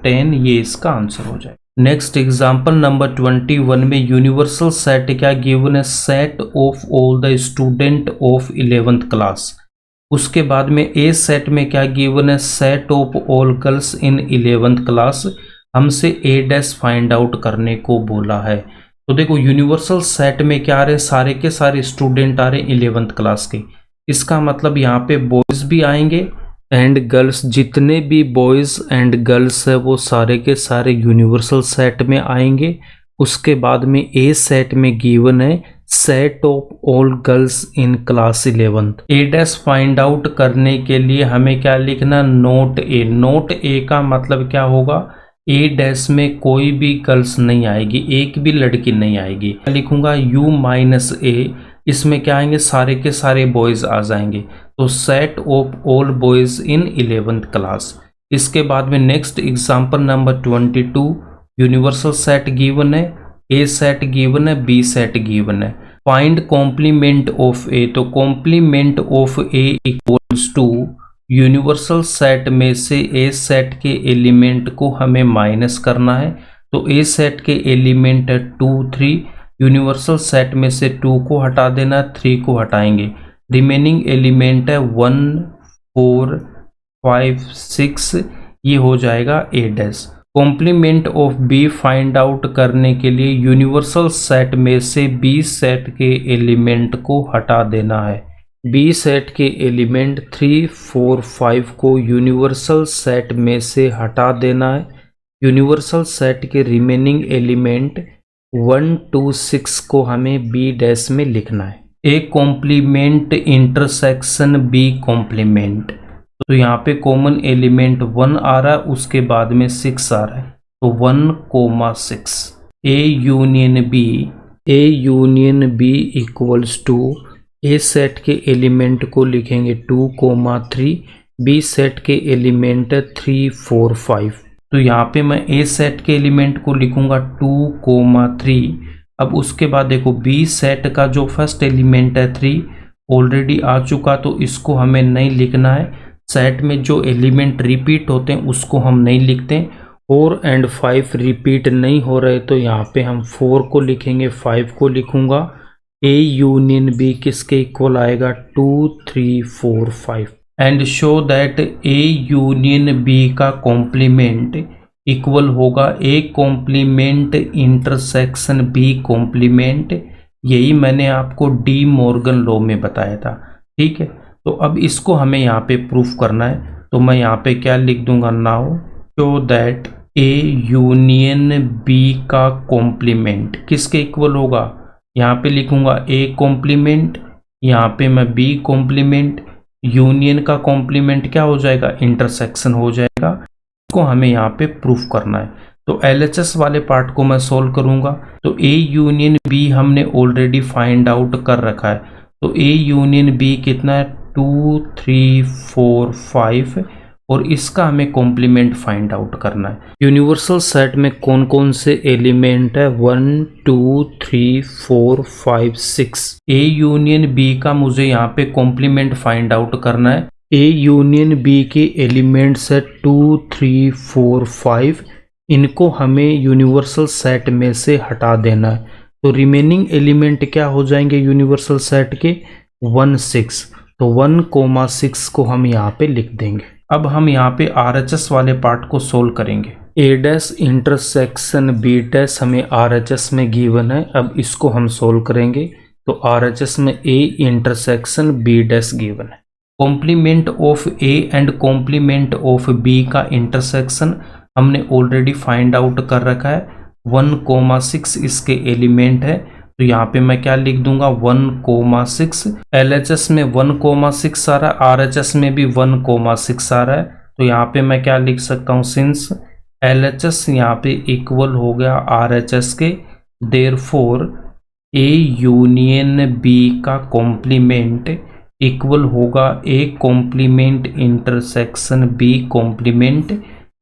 10, ये इसका आंसर हो जाए। नेक्स्ट एग्जांपल नंबर 21 में यूनिवर्सल सेट क्या गिवन है, set of all the student of 11th class. उसके बाद में ए सेट में क्या गिवन है, set of all girls in 11th class. हमसे ए डैश फाइंड आउट करने को बोला है। तो देखो यूनिवर्सल सेट में क्या आ रहे, सारे के सारे स्टूडेंट आ रहे 11th क्लास के, इसका मतलब यहाँ पे बॉयज भी आएंगे एंड गर्ल्स, जितने भी बॉयज एंड गर्ल्स है वो सारे के सारे यूनिवर्सल सेट में आएंगे। उसके बाद में ए सेट में गिवन है set of all girls in class 11th। A dash find out करने के लिए हमें क्या लिखना, नोट ए। नोट ए का मतलब क्या होगा, ए डैश में कोई भी गर्ल्स नहीं आएगी, एक भी लड़की नहीं आएगी। लिखूंगा यू माइनस ए, इसमें क्या आएंगे, सारे के सारे बॉयज आ जाएंगे, तो set of all boys in 11th class. इसके बाद में next example number 22, universal set given है, ए सेट गिवन है, बी सेट गिवन है, फाइंड कॉम्प्लीमेंट ऑफ ए। तो complement of A equals to universal set में से ए सेट के एलिमेंट को हमें माइनस करना है, तो ए सेट के एलिमेंट है 2 3, यूनिवर्सल सेट में से 2 को हटा देना, 3 को हटाएंगे, रिमेनिंग एलिमेंट है 1 4 5 6, ये हो जाएगा A dash. Complement of B find out करने के लिए यूनिवर्सल सेट में से बी सेट के एलिमेंट को हटा देना है। बी सेट के एलिमेंट 3 4 5 को यूनिवर्सल सेट में से हटा देना है। यूनिवर्सल सेट के रिमेनिंग एलिमेंट 1 2 6 को हमें बी डैश में लिखना है। A complement intersection B complement, तो यहाँ पे कॉमन एलिमेंट 1 आ रहा है, उसके बाद में 6 आ रहा है, तो 1,6। A union B equals to, A set के एलिमेंट को लिखेंगे 2 3, बी सेट के एलिमेंट 3 4 5। तो यहाँ पे मैं ए सेट के एलिमेंट को लिखूंगा 2 3। अब उसके बाद देखो बी सेट का जो फर्स्ट एलिमेंट है 3 ऑलरेडी आ चुका, तो इसको हमें नहीं लिखना है। सेट में जो एलिमेंट रिपीट होते हैं उसको हम नहीं लिखते। 4 और 5 रिपीट नहीं हो रहे, तो यहाँ पे हम 4 को लिखेंगे, 5 को लिखूंगा। ए यूनियन बी किसके इक्वल आएगा, 2 3 4 5। And show that A union B का कॉम्प्लीमेंट इक्वल होगा A complement intersection B complement. यही मैंने आपको डी मॉर्गन लॉ में बताया था, ठीक है। तो अब इसको हमें यहाँ पे प्रूफ करना है, तो मैं यहाँ पे क्या लिख दूंगा, now show that A union B का कॉम्प्लीमेंट किसके इक्वल होगा, यहाँ पे लिखूंगा ए कॉम्प्लीमेंट, यहाँ पे मैं बी कॉम्प्लीमेंट, यूनियन का कॉम्प्लीमेंट क्या हो जाएगा, इंटरसेक्शन हो जाएगा। उसको हमें यहाँ पे प्रूफ करना है। तो LHS वाले पार्ट को मैं सोल्व करूंगा। तो A यूनियन B हमने ऑलरेडी फाइंड आउट कर रखा है। तो A यूनियन B कितना है 2 3 4 5 और इसका हमें कॉम्प्लीमेंट फाइंड आउट करना है। यूनिवर्सल सेट में कौन कौन से एलिमेंट है 1 2 3 4 5 6। A यूनियन B का मुझे यहाँ पे कॉम्प्लीमेंट फाइंड आउट करना है। A यूनियन B के एलिमेंट्स है 2 3 4 5। इनको हमें यूनिवर्सल सेट में से हटा देना है। तो रिमेनिंग एलिमेंट क्या हो जाएंगे यूनिवर्सल सेट के 1 6। तो 1,6 को हम यहाँ पे लिख देंगे। अब हम यहाँ पे RHS वाले पार्ट को सोल्व करेंगे। A dash intersection B dash हमें RHS में गिवन है। अब इसको हम सोल्व करेंगे। तो RHS में A intersection B dash given है। Complement of A and complement of B का इंटरसेक्शन हमने ऑलरेडी फाइंड आउट कर रखा है। 1,6 इसके एलिमेंट है। तो यहाँ पे मैं क्या लिख दूंगा 1,6। LHS में 1,6 आ रहा है, RHS में भी 1,6 आ रहा है। तो यहाँ पे मैं क्या लिख सकता हूँ सिंस LHS यहाँ पे इक्वल हो गया RHS के, देयरफॉर A यूनियन B का कॉम्प्लीमेंट इक्वल होगा A complement intersection B complement.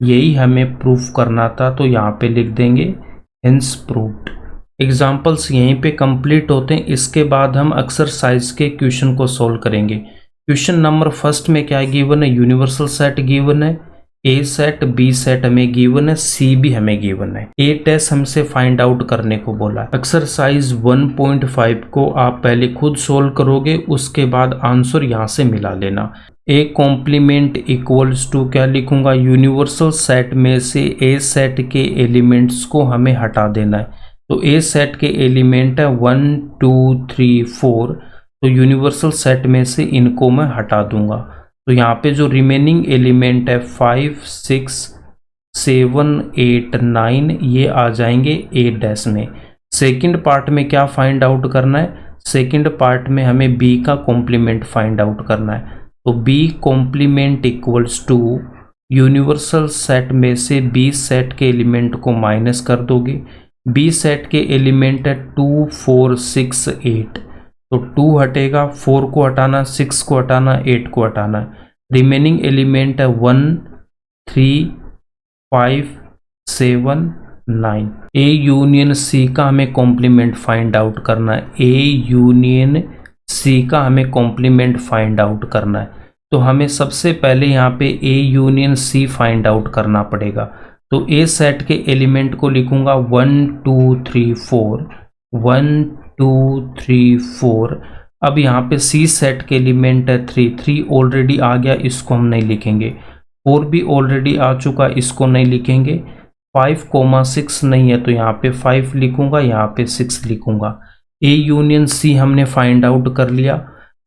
यही हमें प्रूफ करना था। तो यहाँ पे लिख देंगे हेंस प्रूव्ड। एग्जाम्पल्स यहीं पे कंप्लीट होते हैं। इसके बाद हम एक्सरसाइज के क्वेश्चन को सोल्व करेंगे। क्वेश्चन नंबर फर्स्ट में क्या गिवन है, यूनिवर्सल सेट गिवन है, A सेट B सेट हमें गिवन है, C भी हमें गिवन है। A टेस्ट हमसे फाइंड आउट करने को बोला। एक्सरसाइज 1.5 को आप पहले खुद सोल्व करोगे, उसके बाद आंसर यहाँ से मिला लेना। A कॉम्प्लीमेंट इक्वल्स टू क्या लिखूंगा, यूनिवर्सल सेट में से A सेट के एलिमेंट्स को हमें हटा देना है। तो A सेट के एलिमेंट है 1 2 3 4। तो यूनिवर्सल सेट में से इनको मैं हटा दूंगा। तो यहाँ पे जो रिमेनिंग एलिमेंट है 5 6 7 8 9 ये आ जाएंगे A डैश में। सेकंड पार्ट में क्या फाइंड आउट करना है, सेकंड पार्ट में हमें B का कॉम्प्लीमेंट फाइंड आउट करना है। तो B complement equals to universal set में से B सेट के एलिमेंट को माइनस कर दोगे। B सेट के एलिमेंट है 2 4 6 8। तो 2 हटेगा, 4 को हटाना, 6 को हटाना, 8 को हटाना। रिमेनिंग एलिमेंट है 1 3 5 7 9। A यूनियन C का हमें कॉम्प्लीमेंट फाइंड आउट करना है। A यूनियन C का हमें कॉम्प्लीमेंट फाइंड आउट करना है। तो हमें सबसे पहले यहाँ पे A union C find out करना पड़ेगा। तो A सेट के एलिमेंट को लिखूंगा 1 2 3 4 1 2 3 4। अब यहाँ पे C सेट के एलिमेंट है 3 ऑलरेडी आ गया, इसको हम नहीं लिखेंगे। 4 भी ऑलरेडी आ चुका, इसको नहीं लिखेंगे। 5,6 नहीं है तो यहाँ पे 5 लिखूंगा, यहाँ पे 6 लिखूंगा। A यूनियन C हमने फाइंड आउट कर लिया।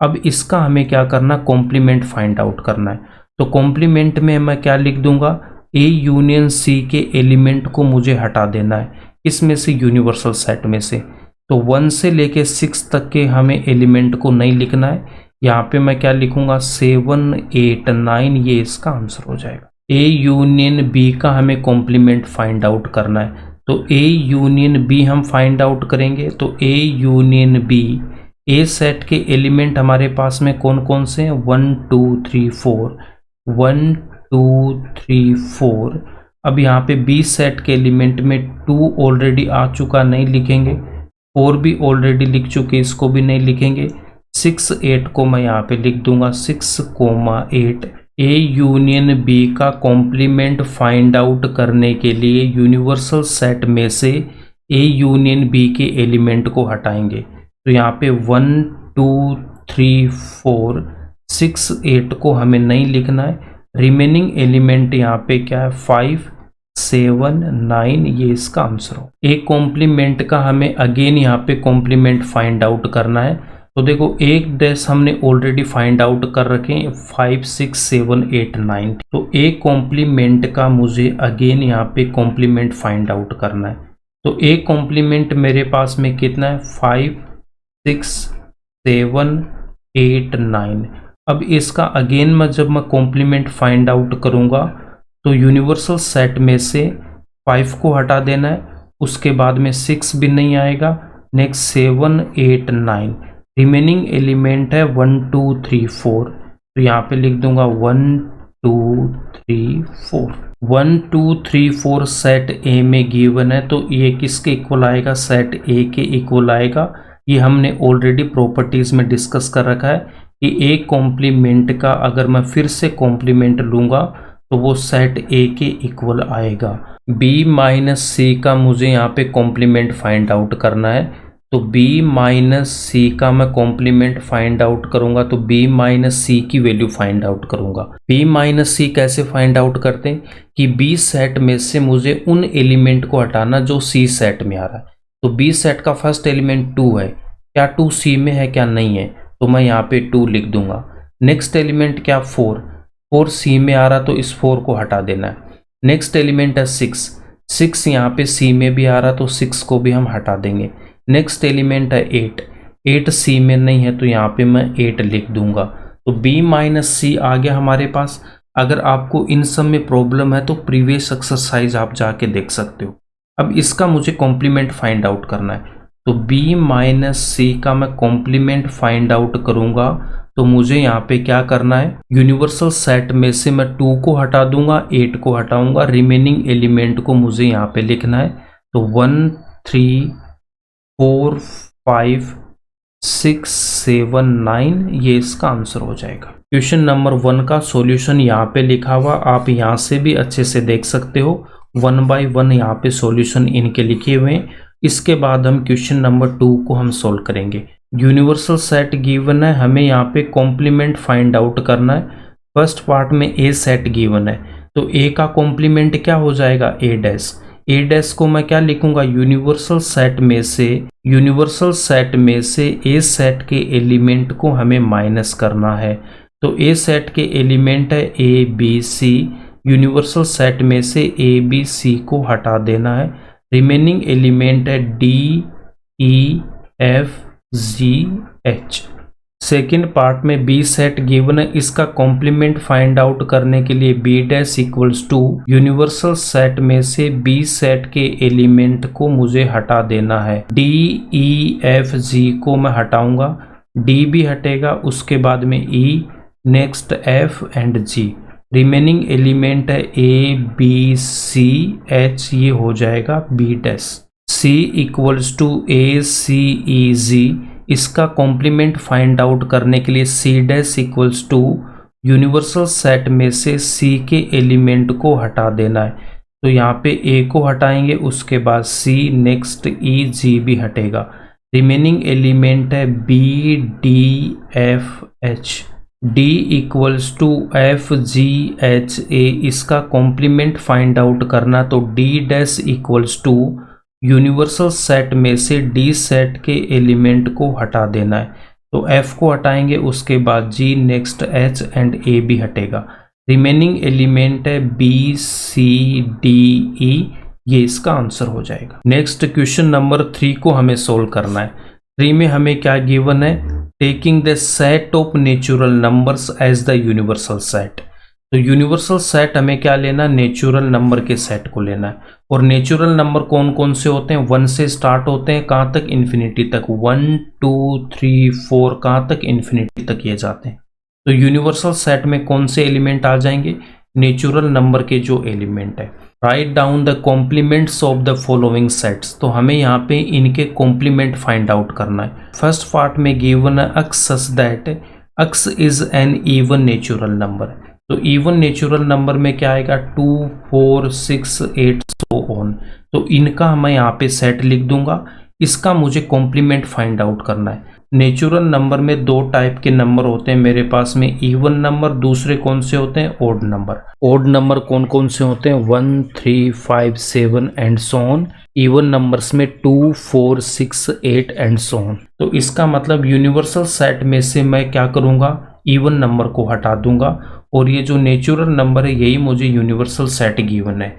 अब इसका हमें क्या करना, कॉम्प्लीमेंट फाइंड आउट करना है। तो कॉम्प्लीमेंट में मैं क्या लिख दूंगा, A यूनियन C के एलिमेंट को मुझे हटा देना है, इसमें से यूनिवर्सल सेट में से। तो 1 से लेके 6 तक के हमें एलिमेंट को नहीं लिखना है। यहाँ पे मैं क्या लिखूंगा 7 8 9, ये इसका आंसर हो जाएगा। A यूनियन B का हमें कॉम्प्लीमेंट फाइंड आउट करना है। तो A यूनियन B हम फाइंड आउट करेंगे। तो A union B, A set के एलिमेंट हमारे पास में कौन कौन से हैं 1 2 3 4 1 2 3 4। अब यहाँ पे B सेट के एलिमेंट में 2 ऑलरेडी आ चुका, नहीं लिखेंगे। 4 भी ऑलरेडी लिख चुके, इसको भी नहीं लिखेंगे। 6 8 को मैं यहाँ पे लिख दूंगा 6,8। A यूनियन B का कॉम्प्लीमेंट फाइंड आउट करने के लिए यूनिवर्सल सेट में से A यूनियन B के एलिमेंट को हटाएंगे। तो यहाँ पे 1 2 3 4 6 8 को हमें नहीं लिखना है। रिमेनिंग एलिमेंट यहाँ पे क्या है 5 7 9, ये इसका आंसर हो। A कॉम्प्लीमेंट का हमें अगेन यहाँ पे कॉम्प्लीमेंट फाइंड आउट करना है। तो देखो एक डैश हमने ऑलरेडी फाइंड आउट कर रखे हैं 5 6 7 8 9। तो A कॉम्प्लीमेंट का मुझे अगेन यहाँ पे कॉम्प्लीमेंट फाइंड आउट करना है। तो A कॉम्प्लीमेंट मेरे पास में कितना है 5 6 7 8 9। अब इसका अगेन जब मैं कॉम्प्लीमेंट फाइंड आउट करूँगा तो यूनिवर्सल सेट में से 5 को हटा देना है, उसके बाद में 6 भी नहीं आएगा, नेक्स्ट 7 8 9, रिमेनिंग एलिमेंट है 1 2 3 4। तो यहाँ पे लिख दूंगा 1 2 3 4। 1 2 3 4 सेट ए में गिवन है, तो ये किसके इक्वल आएगा, सेट ए के इक्वल आएगा। ये हमने ऑलरेडी प्रॉपर्टीज में डिस्कस कर रखा है कि ए कॉम्प्लीमेंट का अगर मैं फिर से कॉम्प्लीमेंट लूंगा तो वो सेट ए के इक्वल आएगा। बी माइनस सी का मुझे यहाँ पे कॉम्प्लीमेंट फाइंड आउट करना है, तो बी माइनस सी का मैं कॉम्प्लीमेंट फाइंड आउट करूंगा, तो बी माइनस सी की वैल्यू फाइंड आउट करूंगा। बी माइनस सी कैसे फाइंड आउट करते हैं कि बी सेट में से मुझे उन एलिमेंट को हटाना जो सी सेट में आ रहा है। तो बी सेट का फर्स्ट एलिमेंट 2 है, क्या 2 सी में है क्या नहीं है, तो मैं यहाँ पे 2 लिख दूंगा। नेक्स्ट एलिमेंट क्या 4 सी में आ रहा, तो इस 4 को हटा देना है। नेक्स्ट एलिमेंट है 6 यहाँ पे सी में भी आ रहा, तो 6 को भी हम हटा देंगे। नेक्स्ट एलिमेंट है 8 सी में नहीं है, तो यहाँ पे मैं 8 लिख दूंगा। तो बी माइनस सी आ गया हमारे पास। अगर आपको इन सब में प्रॉब्लम है तो प्रीवियस एक्सरसाइज आप जाके देख सकते हो। अब इसका मुझे कॉम्प्लीमेंट फाइंड आउट करना है, तो बी माइनस सी का मैं कॉम्प्लीमेंट फाइंड आउट करूंगा, तो मुझे यहाँ पे क्या करना है, यूनिवर्सल सेट में से मैं 2 को हटा दूंगा, 8 को हटाऊंगा, रिमेनिंग एलिमेंट को मुझे यहाँ पे लिखना है। तो 1 3 4 5 6 7 9 ये इसका आंसर हो जाएगा। क्वेश्चन नंबर 1 का सॉल्यूशन यहाँ पे लिखा हुआ, आप यहाँ से भी अच्छे से देख सकते हो। 1 बाय 1 यहाँ पे सॉल्यूशन इनके लिखे हुए हैं। इसके बाद हम क्वेश्चन नंबर 2 को हम सोल्व करेंगे। यूनिवर्सल सेट गिवन है, हमें यहाँ पे कॉम्प्लीमेंट फाइंड आउट करना है। फर्स्ट पार्ट में ए सेट गिवन है, तो ए का कॉम्प्लीमेंट क्या हो जाएगा, ए डैश को मैं क्या लिखूंगा, यूनिवर्सल सेट में से ए सेट के एलिमेंट को हमें माइनस करना है। तो ए सेट के एलिमेंट है A B C, universal set में से ए बी सी को हटा देना है, रिमेनिंग एलिमेंट है D E F G H. Second part में बी सेट गिवन है, इसका कॉम्प्लीमेंट फाइंड आउट करने के लिए B dash equals to universal set में से बी सेट के एलिमेंट को मुझे हटा देना है। डी ई एफ जी को मैं हटाऊंगा, डी भी हटेगा, उसके बाद में E, next F and G, remaining element है ए बी सी एच, ये हो जाएगा B dash. C equals to A C E G, इसका कॉम्प्लीमेंट फाइंड आउट करने के लिए C dash equals to universal set में से सी के एलिमेंट को हटा देना है। तो यहाँ पे ए को हटाएंगे, उसके बाद सी, नेक्स्ट ई जी भी हटेगा, रिमेनिंग एलिमेंट है B D F H. D equals to F G H A, इसका कॉम्प्लीमेंट फाइंड आउट करना, तो D dash equals to universal set में से डी सेट के एलिमेंट को हटा देना है। तो एफ को हटाएंगे, उसके बाद जी, नेक्स्ट एच एंड ए भी हटेगा, रिमेनिंग एलिमेंट है बी सी डी ई, ये इसका आंसर हो जाएगा। नेक्स्ट क्वेश्चन नंबर 3 को हमें सोल्व करना है। 3 में हमें क्या गिवन है, taking the set of natural numbers as the universal set. तो यूनिवर्सल सेट हमें क्या लेना, नेचुरल नंबर के सेट को लेना है। और नेचुरल नंबर कौन कौन से होते हैं, 1 से स्टार्ट होते हैं, कहाँ तक, इन्फिनिटी तक, 1 2 3 4 कहाँ तक, इन्फिनिटी तक ये जाते हैं। तो यूनिवर्सल सेट में कौन से एलिमेंट आ जाएंगे, नेचुरल नंबर के जो एलिमेंट है। Write down the complements of the following sets, तो हमें यहाँ पे इनके कॉम्प्लीमेंट फाइंड आउट करना है। फर्स्ट पार्ट में गिवन है x such that x is N even natural number. तो इवन नेचुरल नंबर में क्या आएगा, 2 4 6 8 सो ऑन। तो इनका मैं यहाँ पे सेट लिख दूंगा, इसका मुझे कॉम्प्लीमेंट फाइंड आउट करना है। नेचुरल नंबर में 2 टाइप के नंबर होते हैं मेरे पास में, इवन नंबर, दूसरे कौन से होते हैं, ओड नंबर। ओड नंबर कौन कौन से होते हैं, 1 3 5 7 and so on. Even numbers में 2 4 6 8 एंड सो ऑन। तो इसका मतलब यूनिवर्सल सेट में से मैं क्या करूंगा, इवन नंबर को हटा दूंगा, और ये जो नेचुरल नंबर है यही मुझे यूनिवर्सल सेट गिवन है।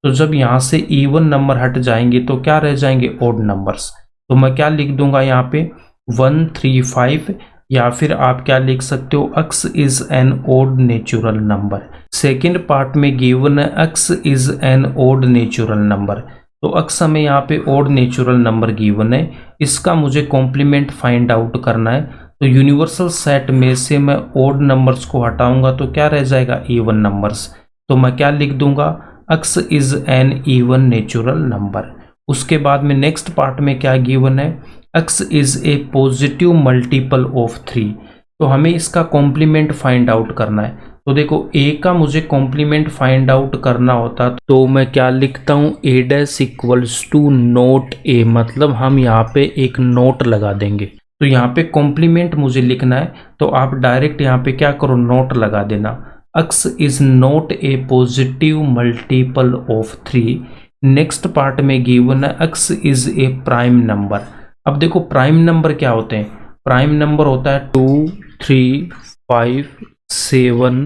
तो जब यहाँ से इवन नंबर हट जाएंगे तो क्या रह जाएंगे, ओड नंबर्स। तो मैं क्या लिख दूंगा यहाँ पे, 1 3 5 या फिर आप क्या लिख सकते हो, x is an odd natural number. Second part में गिवन है x is an odd natural number, तो x हमें यहाँ पे ओड नेचुरल नंबर गिवन है, इसका मुझे कॉम्प्लीमेंट फाइंड आउट करना है। तो यूनिवर्सल सेट में से मैं ओड नंबर्स को हटाऊंगा तो क्या रह जाएगा, इवन नंबर्स। तो मैं क्या लिख दूंगा, x is N even natural number. उसके बाद में नेक्स्ट पार्ट में क्या गिवन है, x is A positive multiple of 3। तो हमें इसका कॉम्प्लीमेंट फाइंड आउट करना है। तो देखो a का मुझे कॉम्प्लीमेंट फाइंड आउट करना होता तो मैं क्या लिखता हूँ, a dash equals to not a, मतलब हम यहाँ पे एक नोट लगा देंगे। तो यहाँ पे कॉम्प्लीमेंट मुझे लिखना है, तो आप डायरेक्ट यहाँ पे क्या करो, नोट लगा देना, x is note A positive multiple of 3। Next part में गिवन है x is A prime number. अब देखो प्राइम नंबर क्या होते हैं, प्राइम नंबर होता है 2, 3, 5, 7,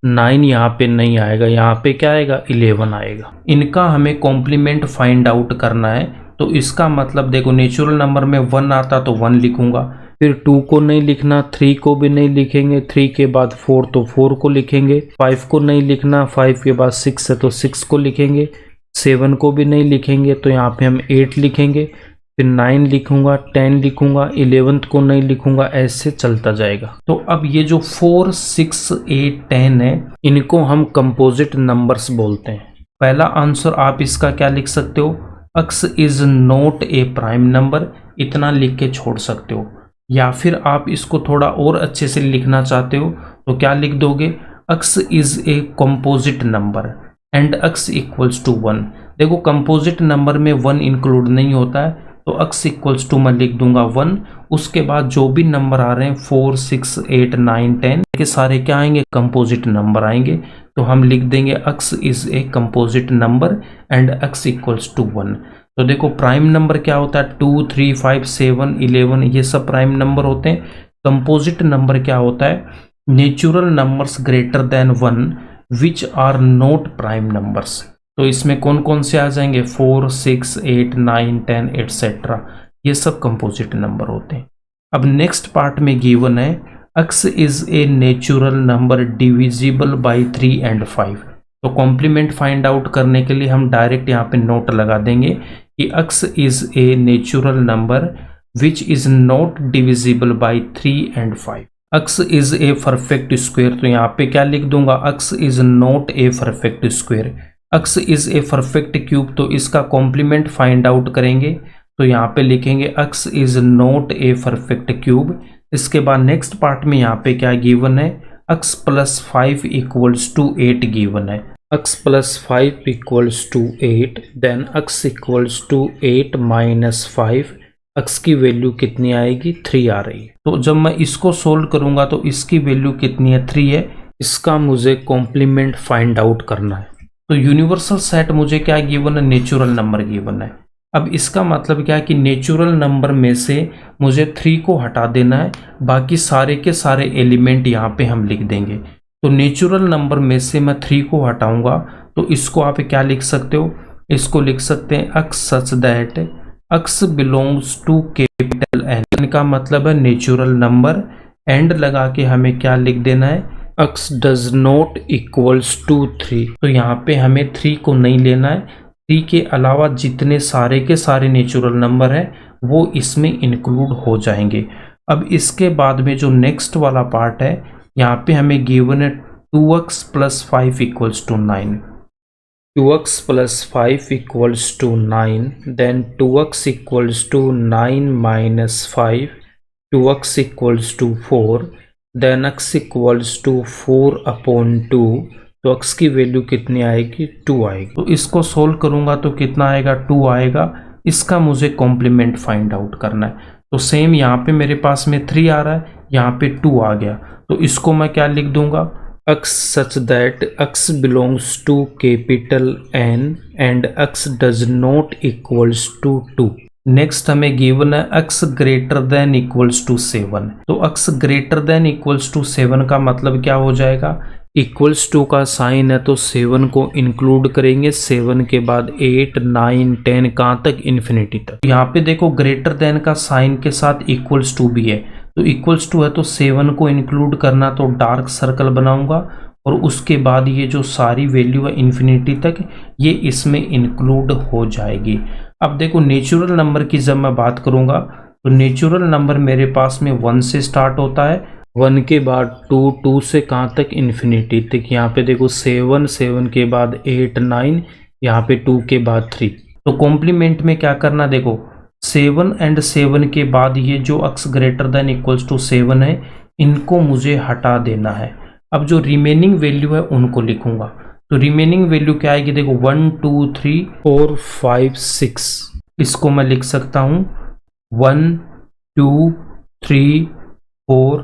9, यहाँ पे नहीं आएगा, यहाँ पे क्या आएगा, 11 आएगा। इनका हमें कॉम्प्लीमेंट फाइंड आउट करना है। तो इसका मतलब देखो नेचुरल नंबर में 1 आता तो 1 लिखूंगा, फिर 2 को नहीं लिखना, 3 को भी नहीं लिखेंगे, 3 के बाद 4 तो 4 को लिखेंगे, 5 को नहीं लिखना, 5 के बाद 6 है तो 6 को लिखेंगे, 7 को भी नहीं लिखेंगे तो यहाँ पे हम 8 लिखेंगे, फिर 9 लिखूंगा, 10 लिखूंगा, 11th को नहीं लिखूंगा, ऐसे चलता जाएगा। तो अब ये जो 4, 6, 8, 10 है, इनको हम कंपोजिट नंबर्स बोलते हैं। पहला आंसर आप इसका क्या लिख सकते हो, x is not a prime number, इतना लिख के छोड़ सकते हो। या फिर आप इसको थोड़ा और अच्छे से लिखना चाहते हो तो क्या लिख दोगे, x is a composite number and x equals to 1। देखो कंपोजिट नंबर में 1 इंक्लूड नहीं होता है, तो x इक्वल्स टू मैं लिख दूंगा 1। उसके बाद जो भी नंबर आ रहे हैं 4, 6, 8, 9, 10 के सारे क्या आएंगे, कंपोजिट नंबर आएंगे। तो हम लिख देंगे x is a composite number and x equals to 1। तो देखो प्राइम नंबर क्या होता है, 2, 3, 5, 7, 11, ये सब प्राइम नंबर होते हैं। कंपोजिट नंबर क्या होता है, natural numbers greater than 1 which are not prime numbers. तो इसमें कौन कौन से आ जाएंगे, 4, 6, 8, 9, 10 एटसेट्रा, ये सब कंपोजिट नंबर होते हैं। अब नेक्स्ट पार्ट में गिवन है x is a natural number divisible by 3 and 5। तो कॉम्प्लीमेंट फाइंड आउट करने के लिए हम डायरेक्ट यहाँ पे नोट लगा देंगे कि x is a natural number which is not divisible by 3 and 5। x is a perfect square, तो यहाँ पे क्या लिख दूंगा, x is not a perfect square. x is a perfect cube, तो इसका कॉम्प्लीमेंट फाइंड आउट करेंगे तो यहाँ पे लिखेंगे x is not a perfect cube. इसके बाद नेक्स्ट पार्ट में यहाँ पे क्या गिवन है, x plus 5 equals to 8 given है, x plus 5 equals to 8, then x equals to 8 minus 5, x की वैल्यू कितनी आएगी, 3 आ रही है। तो जब मैं इसको सोल्व करूंगा तो इसकी वैल्यू कितनी है, 3 है। इसका मुझे कॉम्प्लीमेंट फाइंड आउट करना है। तो यूनिवर्सल सेट मुझे क्या गिवन है, नेचुरल नंबर गिवन है। अब इसका मतलब क्या है कि नेचुरल नंबर में से मुझे 3 को हटा देना है, बाकी सारे के सारे एलिमेंट यहाँ पे हम लिख देंगे। तो नेचुरल नंबर में से मैं 3 को हटाऊंगा तो इसको आप क्या लिख सकते हो, इसको लिख सकते हैं x such that x belongs to capital N। इनका मतलब है नेचुरल नंबर, एंड लगा के हमें क्या लिख देना है, x does not equals to 3। तो यहाँ पे हमें 3 को नहीं लेना है, 3 के अलावा जितने सारे के सारे नेचुरल नंबर हैं वो इसमें इंक्लूड हो जाएंगे। अब इसके बाद में जो नेक्स्ट वाला पार्ट है, यहाँ पे हमें गिवन है 2x plus 5 equals to 9। 2x plus 5 equals to 9, then 2x equals to 9 minus 5, 2x equals to 4, then x equals to 4 upon 2। तो x की वैल्यू कितनी आएगी, 2 आएगी। तो इसको सोल्व करूंगा तो कितना आएगा, 2 आएगा। इसका मुझे कॉम्प्लीमेंट फाइंड आउट करना है। तो सेम यहाँ पे मेरे पास में 3 आ रहा है, यहाँ पे 2 आ गया, तो इसको मैं क्या लिख दूंगा, x such that x belongs to capital N and x does not equals to 2। Next हमें गिवन है x greater than equals to 7। तो x greater than equals to 7 का मतलब क्या हो जाएगा, इक्वल्स टू का साइन है तो 7 को इंक्लूड करेंगे, 7 के बाद 8, 9, 10 कहाँ तक, इन्फिनिटी तक। यहाँ पे देखो ग्रेटर देन का साइन के साथ इक्वल्स टू भी है, तो इक्वल्स टू है तो 7 को इंक्लूड करना, तो डार्क सर्कल बनाऊंगा और उसके बाद ये जो सारी वैल्यू है इन्फिनिटी तक ये इसमें इंक्लूड हो जाएगी। अब देखो नेचुरल नंबर की जब मैं बात करूंगा तो नेचुरल नंबर मेरे पास में 1 से स्टार्ट होता है, 1 के बाद 2, 2 से कहाँ तक, इन्फिनिटी तक। यहाँ पे देखो 7, 7 के बाद 8, 9, यहाँ पे 2 के बाद 3। तो कॉम्प्लीमेंट में क्या करना, देखो 7 एंड 7 के बाद ये जो x greater than equals to 7 है इनको मुझे हटा देना है। अब जो रिमेनिंग वैल्यू है उनको लिखूंगा, तो रिमेनिंग वैल्यू क्या आएगी, देखो 1, 2, 3, 4, 5, 6। इसको मैं लिख सकता हूँ 1, 2, 3, 4,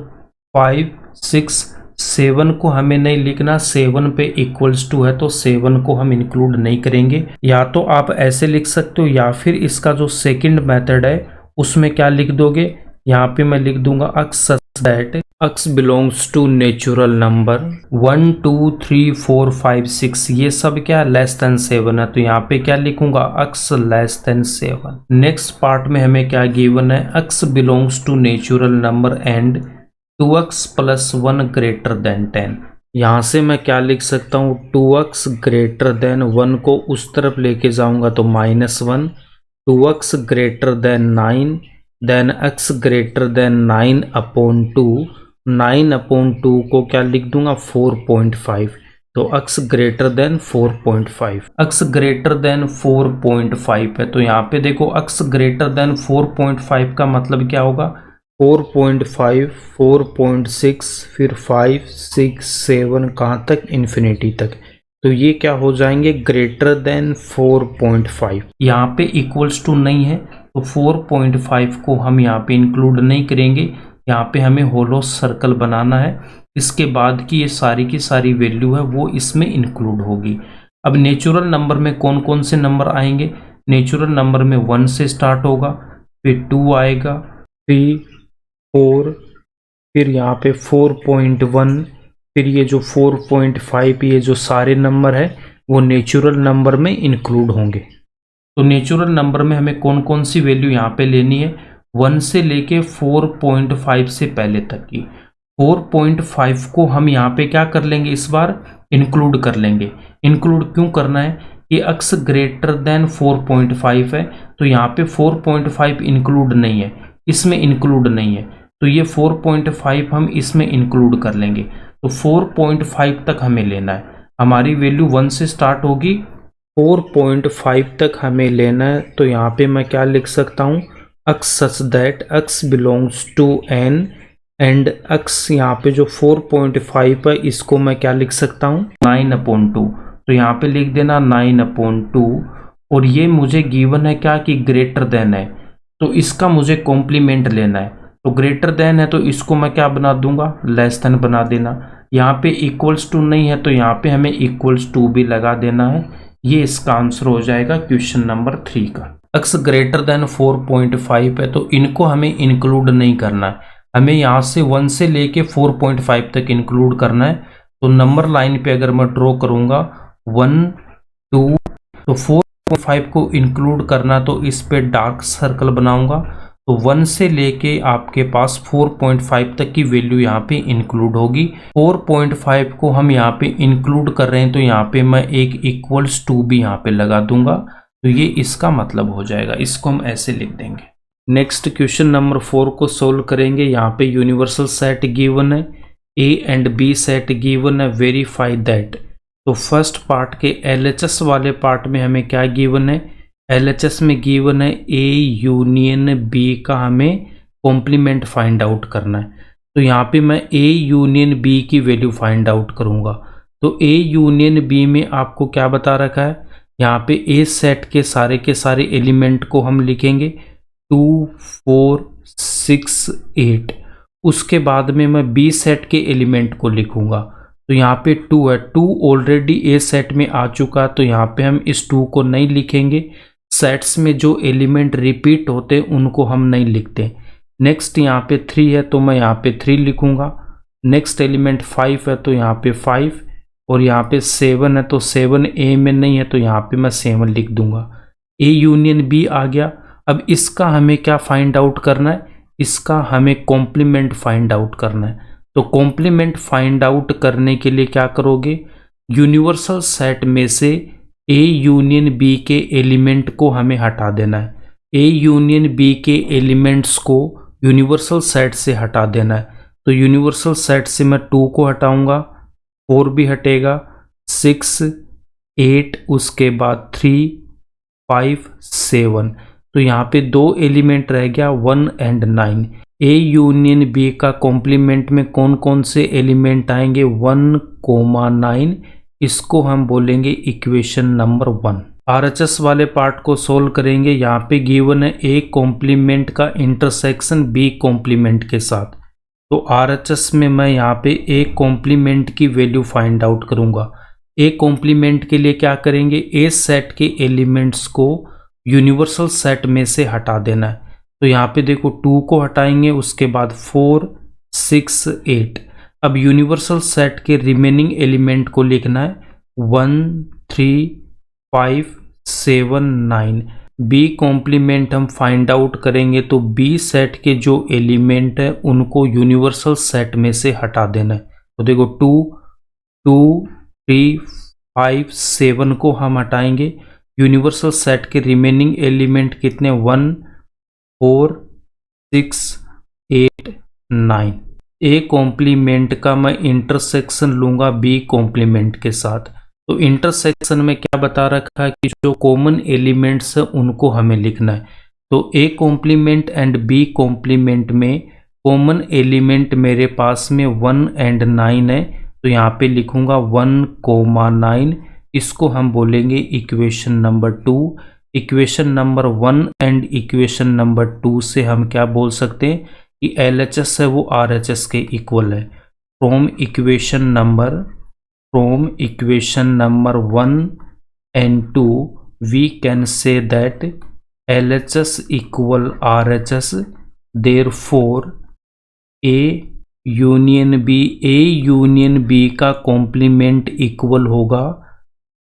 5, 6। 7 को हमें नहीं लिखना, 7 पे इक्वल्स टू है तो 7 को हम इंक्लूड नहीं करेंगे। या तो आप ऐसे लिख सकते हो या फिर इसका जो सेकंड मेथड है उसमें क्या लिख दोगे, यहाँ पे मैं लिख दूंगा x such that x belongs to natural number 1, 2, 3, 4, 5, 6। ये सब क्या लेस देन 7 है, तो यहाँ पे क्या लिखूंगा, x less than 7। Next part में हमें क्या गिवन है, x belongs to natural number and 2x plus 1 greater than 10। यहाँ से मैं क्या लिख सकता हूँ, 2x ग्रेटर देन 1 को उस तरफ लेके जाऊंगा तो -1, 2x greater than 9, then x greater than 9 upon 2, 9 upon 2 को क्या लिख दूंगा 4.5, तो x greater than 4.5, x greater than 4.5 है। तो यहाँ पे देखो x ग्रेटर देन 4.5 का मतलब क्या होगा, 4.5, 4.6, फिर 5, 6, 7 कहाँ तक, इन्फिनिटी तक। तो ये क्या हो जाएंगे, ग्रेटर देन 4.5। यहाँ पे इक्वल्स टू नहीं है तो 4.5 को हम यहाँ पे इंक्लूड नहीं करेंगे, यहाँ पे हमें होलो सर्कल बनाना है। इसके बाद की ये सारी वैल्यू है वो इसमें इंक्लूड होगी। अब नेचुरल नंबर में कौन कौन से नंबर आएंगे, नेचुरल नंबर में 1 से स्टार्ट होगा, फिर 2 आएगा, 3, 4, फिर यहाँ पे 4.1, फिर ये जो 4.5, ये जो सारे नंबर है वो नेचुरल नंबर में इंक्लूड होंगे। तो नेचुरल नंबर में हमें कौन कौन सी वैल्यू यहाँ पे लेनी है, 1 से लेके 4.5 से पहले तक की। 4.5 को हम यहाँ पे क्या कर लेंगे, इस बार इंक्लूड कर लेंगे। इंक्लूड क्यों करना है कि अक्स ग्रेटर देन 4.5 है, तो यहाँ पे 4.5 इंक्लूड नहीं है, इसमें इंक्लूड नहीं है, तो ये 4.5 हम इसमें इंक्लूड कर लेंगे। तो 4.5 तक हमें लेना है, हमारी वैल्यू 1 से स्टार्ट होगी, 4.5 तक हमें लेना है। तो यहाँ पे मैं क्या लिख सकता हूँ, x such that x belongs to n and x, यहाँ पे जो 4.5 है इसको मैं क्या लिख सकता हूँ, 9/2। तो यहाँ पे लिख देना 9/2। और ये मुझे गिवन है क्या कि ग्रेटर देन है, तो इसका मुझे कॉम्प्लीमेंट लेना है। तो ग्रेटर देन है तो इसको मैं क्या बना दूंगा, लेस देन बना देना। यहाँ पे इक्वल्स टू नहीं है तो यहाँ पे हमें इक्वल्स टू भी लगा देना है। ये इसका आंसर हो जाएगा क्वेश्चन नंबर 3 का। अक्स ग्रेटर देन 4.5 है तो इनको हमें इंक्लूड नहीं करना है, हमें यहाँ से 1 से लेके 4.5 तक इंक्लूड करना है। तो नंबर लाइन पे अगर मैं ड्रॉ करूंगा 1, 2, तो 4.5 को इंक्लूड करना, तो इस पे डार्क सर्कल बनाऊंगा। तो 1 से लेके आपके पास 4.5 तक की वैल्यू यहाँ पे इंक्लूड होगी। 4.5 को हम यहाँ पे इंक्लूड कर रहे हैं तो यहाँ पे मैं एक इक्वल्स टू भी यहाँ पे लगा दूंगा, तो ये इसका मतलब हो जाएगा। इसको हम ऐसे लिख देंगे। नेक्स्ट क्वेश्चन नंबर 4 को सोल्व करेंगे। यहाँ पे यूनिवर्सल सेट गिवन है, A and B set given है, वेरीफाई दैट। तो फर्स्ट पार्ट के LHS वाले पार्ट में हमें क्या गिवन है, LHS में गिवन है A यूनियन B का हमें कॉम्प्लीमेंट फाइंड आउट करना है। तो यहाँ पे मैं A यूनियन B की वैल्यू फाइंड आउट करूँगा। तो A यूनियन B में आपको क्या बता रखा है, यहाँ पे A सेट के सारे एलिमेंट को हम लिखेंगे 2, 4, 6, 8। उसके बाद में मैं B सेट के एलिमेंट को लिखूँगा। तो यहाँ पे 2 है, 2 ऑलरेडी A सेट में आ चुका, तो यहाँ पे हम इस 2 को नहीं लिखेंगे। सेट्स में जो एलिमेंट रिपीट होते हैं उनको हम नहीं लिखते। नेक्स्ट यहाँ पे 3 है तो मैं यहाँ पे 3 लिखूंगा। नेक्स्ट एलिमेंट 5 है तो यहाँ पे 5, और यहाँ पे 7 है तो 7 ए में नहीं है तो यहाँ पे मैं 7 लिख दूंगा। ए यूनियन बी आ गया। अब इसका हमें क्या फाइंड आउट करना है, इसका हमें कॉम्प्लीमेंट फाइंड आउट करना है। तो कॉम्प्लीमेंट फाइंड आउट करने के लिए क्या करोगे, यूनिवर्सल सेट में से ए यूनियन बी के एलिमेंट को हमें हटा देना है। ए यूनियन बी के एलिमेंट्स को यूनिवर्सल सेट से हटा देना है। तो यूनिवर्सल सेट से मैं 2 को हटाऊंगा, 4 भी हटेगा, 6, 8, उसके बाद 3, 5, 7। तो यहाँ पे 2 एलिमेंट रह गया 1 एंड 9। ए यूनियन बी का कॉम्प्लीमेंट में कौन कौन से एलिमेंट आएंगे, 1, 9। इसको हम बोलेंगे इक्वेशन नंबर 1। आरएचएस वाले पार्ट को सोल्व करेंगे। यहाँ पे गिवन है ए कॉम्प्लीमेंट का इंटरसेक्शन बी कॉम्प्लीमेंट के साथ। तो आरएचएस में मैं यहाँ पे ए कॉम्प्लीमेंट की वैल्यू फाइंड आउट करूँगा। ए कॉम्प्लीमेंट के लिए क्या करेंगे, ए सेट के एलिमेंट्स को यूनिवर्सल सेट में से हटा देना है। तो यहाँ पे देखो 2 को हटाएंगे, उसके बाद 4, 6, 8। अब यूनिवर्सल सेट के रिमेनिंग एलिमेंट को लिखना है 1, 3, 5, 7, 9। बी कॉम्प्लीमेंट हम फाइंड आउट करेंगे तो बी सेट के जो एलिमेंट है उनको यूनिवर्सल सेट में से हटा देना है। तो देखो 2, 2, 3, 5, 7 को हम हटाएंगे। यूनिवर्सल सेट के रिमेनिंग एलिमेंट कितने, 1, 4, 6, 8, 9। ए कॉम्प्लीमेंट का मैं इंटरसेक्शन लूंगा बी कॉम्प्लीमेंट के साथ। तो इंटरसेक्शन में क्या बता रखा है कि जो कॉमन एलिमेंट्स है उनको हमें लिखना है। तो A complement and B complement में कॉमन एलिमेंट मेरे पास में 1 एंड 9 है। तो यहाँ पे लिखूंगा 1, 9। इसको हम बोलेंगे equation number 2। Equation number 1 and equation number 2 से हम क्या बोल सकते हैं कि LHS है वो RHS के इक्वल है। From equation number 1 and 2 we can say that LHS equal RHS, therefore A union B का कॉम्प्लीमेंट इक्वल होगा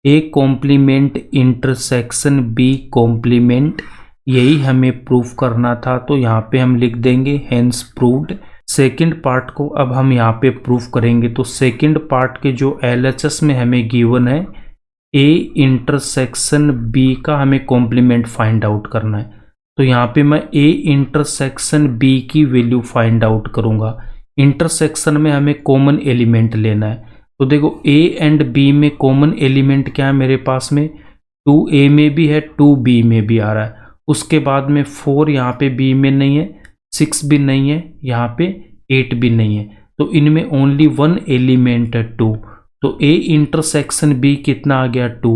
A complement intersection B complement. यही हमें प्रूफ करना था तो यहाँ पे हम लिख देंगे हेंस प्रूव्ड। सेकंड पार्ट को अब हम यहाँ पे प्रूफ करेंगे। तो सेकंड पार्ट के जो LHS में हमें गिवन है A इंटरसेक्शन B का हमें कॉम्प्लीमेंट फाइंड आउट करना है। तो यहाँ पे मैं A इंटरसेक्शन B की वैल्यू फाइंड आउट करूँगा। इंटरसेक्शन में हमें कॉमन एलिमेंट लेना है। तो देखो A एंड B में कॉमन एलिमेंट क्या है मेरे पास में, 2A में भी है, 2B में भी आ रहा है। उसके बाद में 4 यहाँ पे B में नहीं है, 6 भी नहीं है, यहाँ पे 8 भी नहीं है। तो इनमें ओनली 1 एलिमेंट है 2। तो A इंटरसेक्शन B कितना आ गया, 2।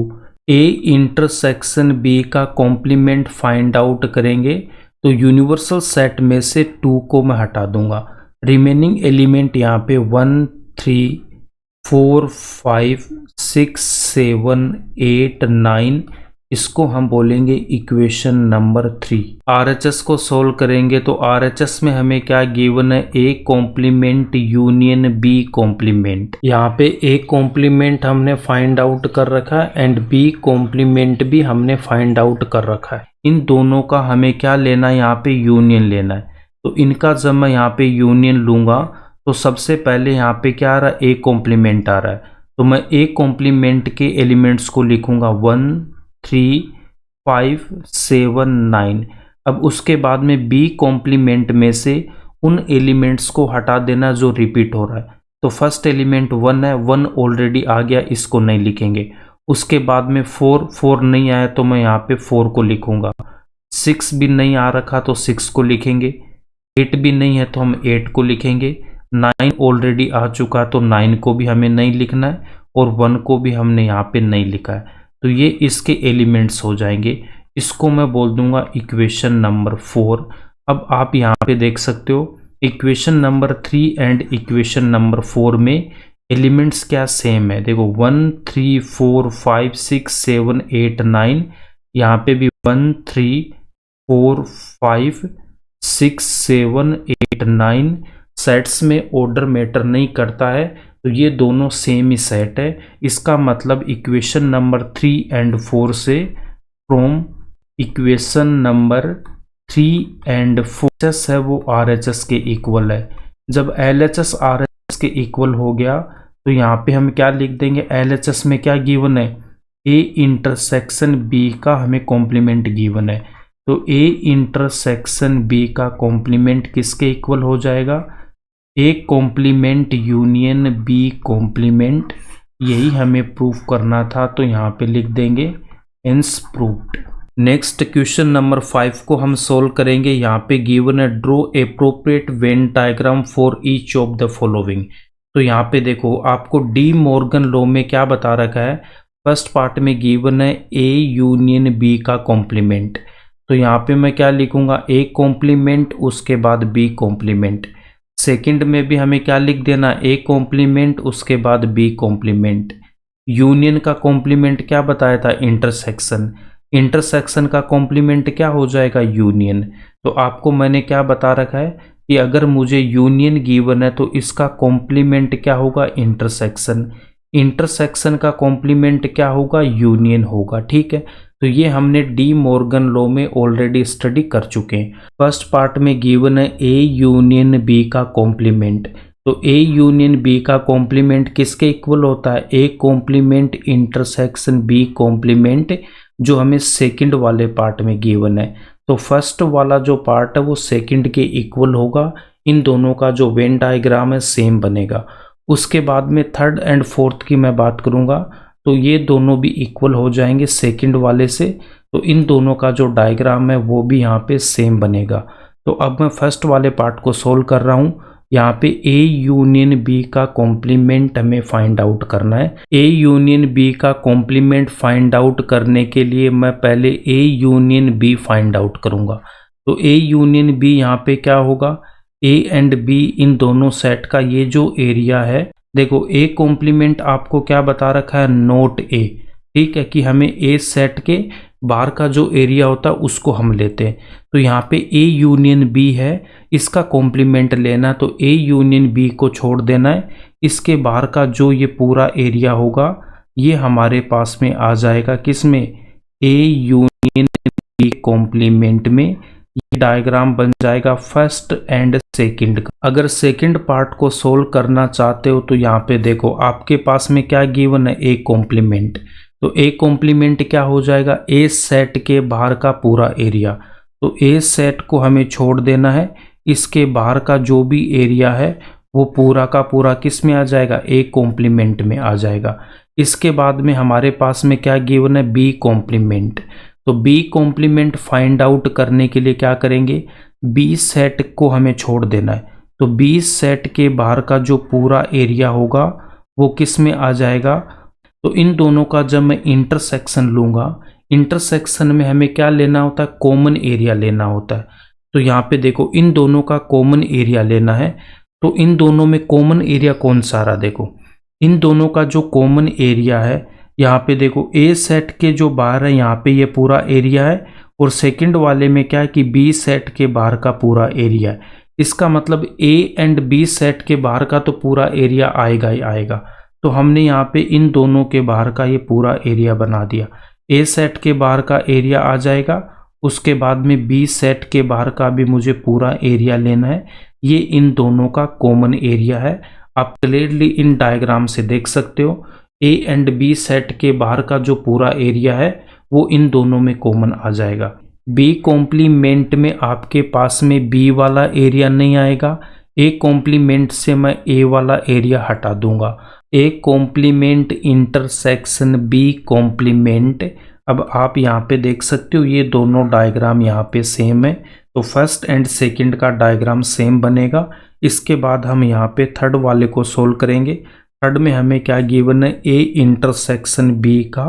A इंटरसेक्शन B का कॉम्प्लीमेंट फाइंड आउट करेंगे तो यूनिवर्सल सेट में से 2 को मैं हटा दूंगा। रिमेनिंग एलिमेंट यहाँ पे 1, 3, 4, 5, 6, 7, 8, 9। इसको हम बोलेंगे इक्वेशन नंबर 3। RHS को सोल्व करेंगे तो RHS में हमें क्या गिवन है, A complement union B complement. यहाँ पे A कॉम्प्लीमेंट हमने फाइंड आउट कर रखा है एंड B कॉम्प्लीमेंट भी हमने फाइंड आउट कर रखा है। इन दोनों का हमें क्या लेना है, यहाँ पे यूनियन लेना है। तो इनका जब मैं यहाँ पे यूनियन लूंगा तो सबसे पहले यहाँ पे क्या आ रहा है, A कॉम्प्लीमेंट आ रहा है। तो मैं A कॉम्प्लीमेंट के एलिमेंट्स को लिखूंगा 1, 3, 5, 7, 9। अब उसके बाद में B कॉम्प्लीमेंट में से उन एलिमेंट्स को हटा देना जो रिपीट हो रहा है। तो फर्स्ट एलिमेंट 1 है, 1 ऑलरेडी आ गया, इसको नहीं लिखेंगे। उसके बाद में 4 नहीं आया तो मैं यहाँ पे 4 को लिखूंगा। 6 भी नहीं आ रखा तो 6 को लिखेंगे। 8 भी नहीं है तो हम 8 को लिखेंगे। 9 ऑलरेडी आ चुका तो 9 को भी हमें नहीं लिखना है और 1 को भी हमने यहाँ पे नहीं लिखा है। तो ये इसके एलिमेंट्स हो जाएंगे। इसको मैं बोल दूंगा इक्वेशन नंबर 4। अब आप यहाँ पे देख सकते हो equation number 3 and equation number 4 में एलिमेंट्स क्या सेम है। देखो 1, 3, 4, 5, 6, 7, 8, 9। यहाँ पे भी 1, 3, 4, 5, 6, 7, 8, 9। सेट्स में ऑर्डर मैटर नहीं करता है, तो ये दोनों सेम ही सेट है। इसका मतलब इक्वेशन नंबर 3 एंड 4 से, from equation number 3 and 4 H है वो आर एच एस के इक्वल है। जब L H S R H S के इक्वल हो गया तो यहाँ पे हम क्या लिख देंगे, एल एच एस में क्या गिवन है, ए इंटरसेक्शन बी का हमें कॉम्प्लीमेंट गिवन है। तो ए इंटरसेक्शन बी का कॉम्प्लीमेंट किसके इक्वल हो जाएगा, A complement union B complement. यही हमें प्रूफ करना था, तो यहाँ पे लिख देंगे hence proved. Next question number 5 को हम सोल्व करेंगे। यहाँ पे गिवन है draw appropriate Venn diagram for each of the following. तो यहाँ पे देखो आपको डी मॉर्गन लॉ में क्या बता रखा है, फर्स्ट पार्ट में गिवन है ए यूनियन बी का कॉम्प्लीमेंट। तो यहाँ पे मैं क्या लिखूंगा, ए कॉम्प्लीमेंट उसके बाद बी कॉम्प्लीमेंट। सेकंड में भी हमें क्या लिख देना, ए कॉम्प्लीमेंट उसके बाद बी कॉम्प्लीमेंट। यूनियन का कॉम्प्लीमेंट क्या बताया था, इंटरसेक्शन। इंटरसेक्शन का कॉम्प्लीमेंट क्या हो जाएगा, यूनियन। तो आपको मैंने क्या बता रखा है कि अगर मुझे यूनियन गिवन है तो इसका कॉम्प्लीमेंट क्या होगा, इंटरसेक्शन। इंटरसेक्शन का कॉम्प्लीमेंट क्या होगा, यूनियन होगा। ठीक है, तो ये हमने डी मॉर्गन लॉ में ऑलरेडी स्टडी कर चुके हैं। फर्स्ट पार्ट में गिवन है ए यूनियन बी का कॉम्प्लीमेंट। तो ए यूनियन बी का कॉम्प्लीमेंट किसके इक्वल होता है, A complement intersection B complement, जो हमें सेकंड वाले पार्ट में गिवन है। तो फर्स्ट वाला जो पार्ट है वो सेकंड के इक्वल होगा। इन दोनों का जो वेन डायग्राम है सेम बनेगा। उसके बाद में थर्ड एंड फोर्थ की मैं बात करूंगा, तो ये दोनों भी इक्वल हो जाएंगे सेकंड वाले से। तो इन दोनों का जो डायग्राम है वो भी यहाँ पे सेम बनेगा। तो अब मैं फर्स्ट वाले पार्ट को सोल्व कर रहा हूँ। यहाँ पे ए यूनियन बी का कॉम्प्लीमेंट हमें फाइंड आउट करना है। ए यूनियन बी का कॉम्प्लीमेंट फाइंड आउट करने के लिए मैं पहले A union B find out करूँगा। तो ए यूनियन बी यहाँ पे क्या होगा, ए एंड बी इन दोनों सेट का ये जो एरिया है, देखो ए कॉम्प्लीमेंट आपको क्या बता रखा है, नोट ए। ठीक है, कि हमें ए सेट के बाहर का जो एरिया होता है उसको हम लेते हैं। तो यहाँ पे ए यूनियन बी है, इसका कॉम्प्लीमेंट लेना, तो ए यूनियन बी को छोड़ देना है। इसके बाहर का जो ये पूरा एरिया होगा ये हमारे पास में आ जाएगा, किस में, ए यूनियन बी कॉम्प्लीमेंट में। ये डायग्राम बन जाएगा फर्स्ट एंड सेकंड का। अगर सेकंड पार्ट को सोल्व करना चाहते हो तो यहाँ पे देखो आपके पास में क्या गिवन है, ए कॉम्प्लीमेंट। तो ए कॉम्प्लीमेंट क्या हो जाएगा, ए सेट के बाहर का पूरा एरिया। तो ए सेट को हमें छोड़ देना है, इसके बाहर का जो भी एरिया है वो पूरा का पूरा किस में आ जाएगा, ए कॉम्प्लीमेंट में आ जाएगा। इसके बाद में हमारे पास में क्या गिवन है, बी कॉम्प्लीमेंट। तो बी कॉम्प्लीमेंट फाइंड आउट करने के लिए क्या करेंगे, बी सेट को हमें छोड़ देना है। तो बी सेट के बाहर का जो पूरा एरिया होगा वो किस में आ जाएगा। तो इन दोनों का जब मैं इंटरसेक्शन लूँगा, इंटरसेक्शन में हमें क्या लेना होता है, कॉमन एरिया लेना होता है। तो यहाँ पे देखो इन दोनों का कॉमन एरिया लेना है। तो इन दोनों में कॉमन एरिया कौन सा रहा, देखो इन दोनों का जो कॉमन एरिया है, यहाँ पे देखो ए सेट के जो बाहर है यहाँ पे ये पूरा एरिया है, और सेकंड वाले में क्या है कि बी सेट के बाहर का पूरा एरिया है। इसका मतलब ए एंड बी सेट के बाहर का तो पूरा एरिया आएगा ही आएगा। तो हमने यहाँ पे इन दोनों के बाहर का ये पूरा एरिया बना दिया। ए सेट के बाहर का एरिया आ जाएगा, उसके बाद में बी सेट के बाहर का भी मुझे पूरा एरिया लेना है। ये इन दोनों का कॉमन एरिया है। आप क्लियरली इन डायग्राम से देख सकते हो, ए एंड बी सेट के बाहर का जो पूरा एरिया है वो इन दोनों में कॉमन आ जाएगा। बी कॉम्प्लीमेंट में आपके पास में बी वाला एरिया नहीं आएगा, ए कॉम्प्लीमेंट से मैं ए वाला एरिया हटा दूंगा। A complement intersection B complement. अब आप यहाँ पे देख सकते हो ये दोनों डायग्राम यहाँ पे सेम है, तो फर्स्ट एंड सेकंड का डायग्राम सेम बनेगा। इसके बाद हम यहाँ पे थर्ड वाले को सोल्व करेंगे। थर्ड में हमें क्या गिवन है, ए इंटरसेक्शन बी का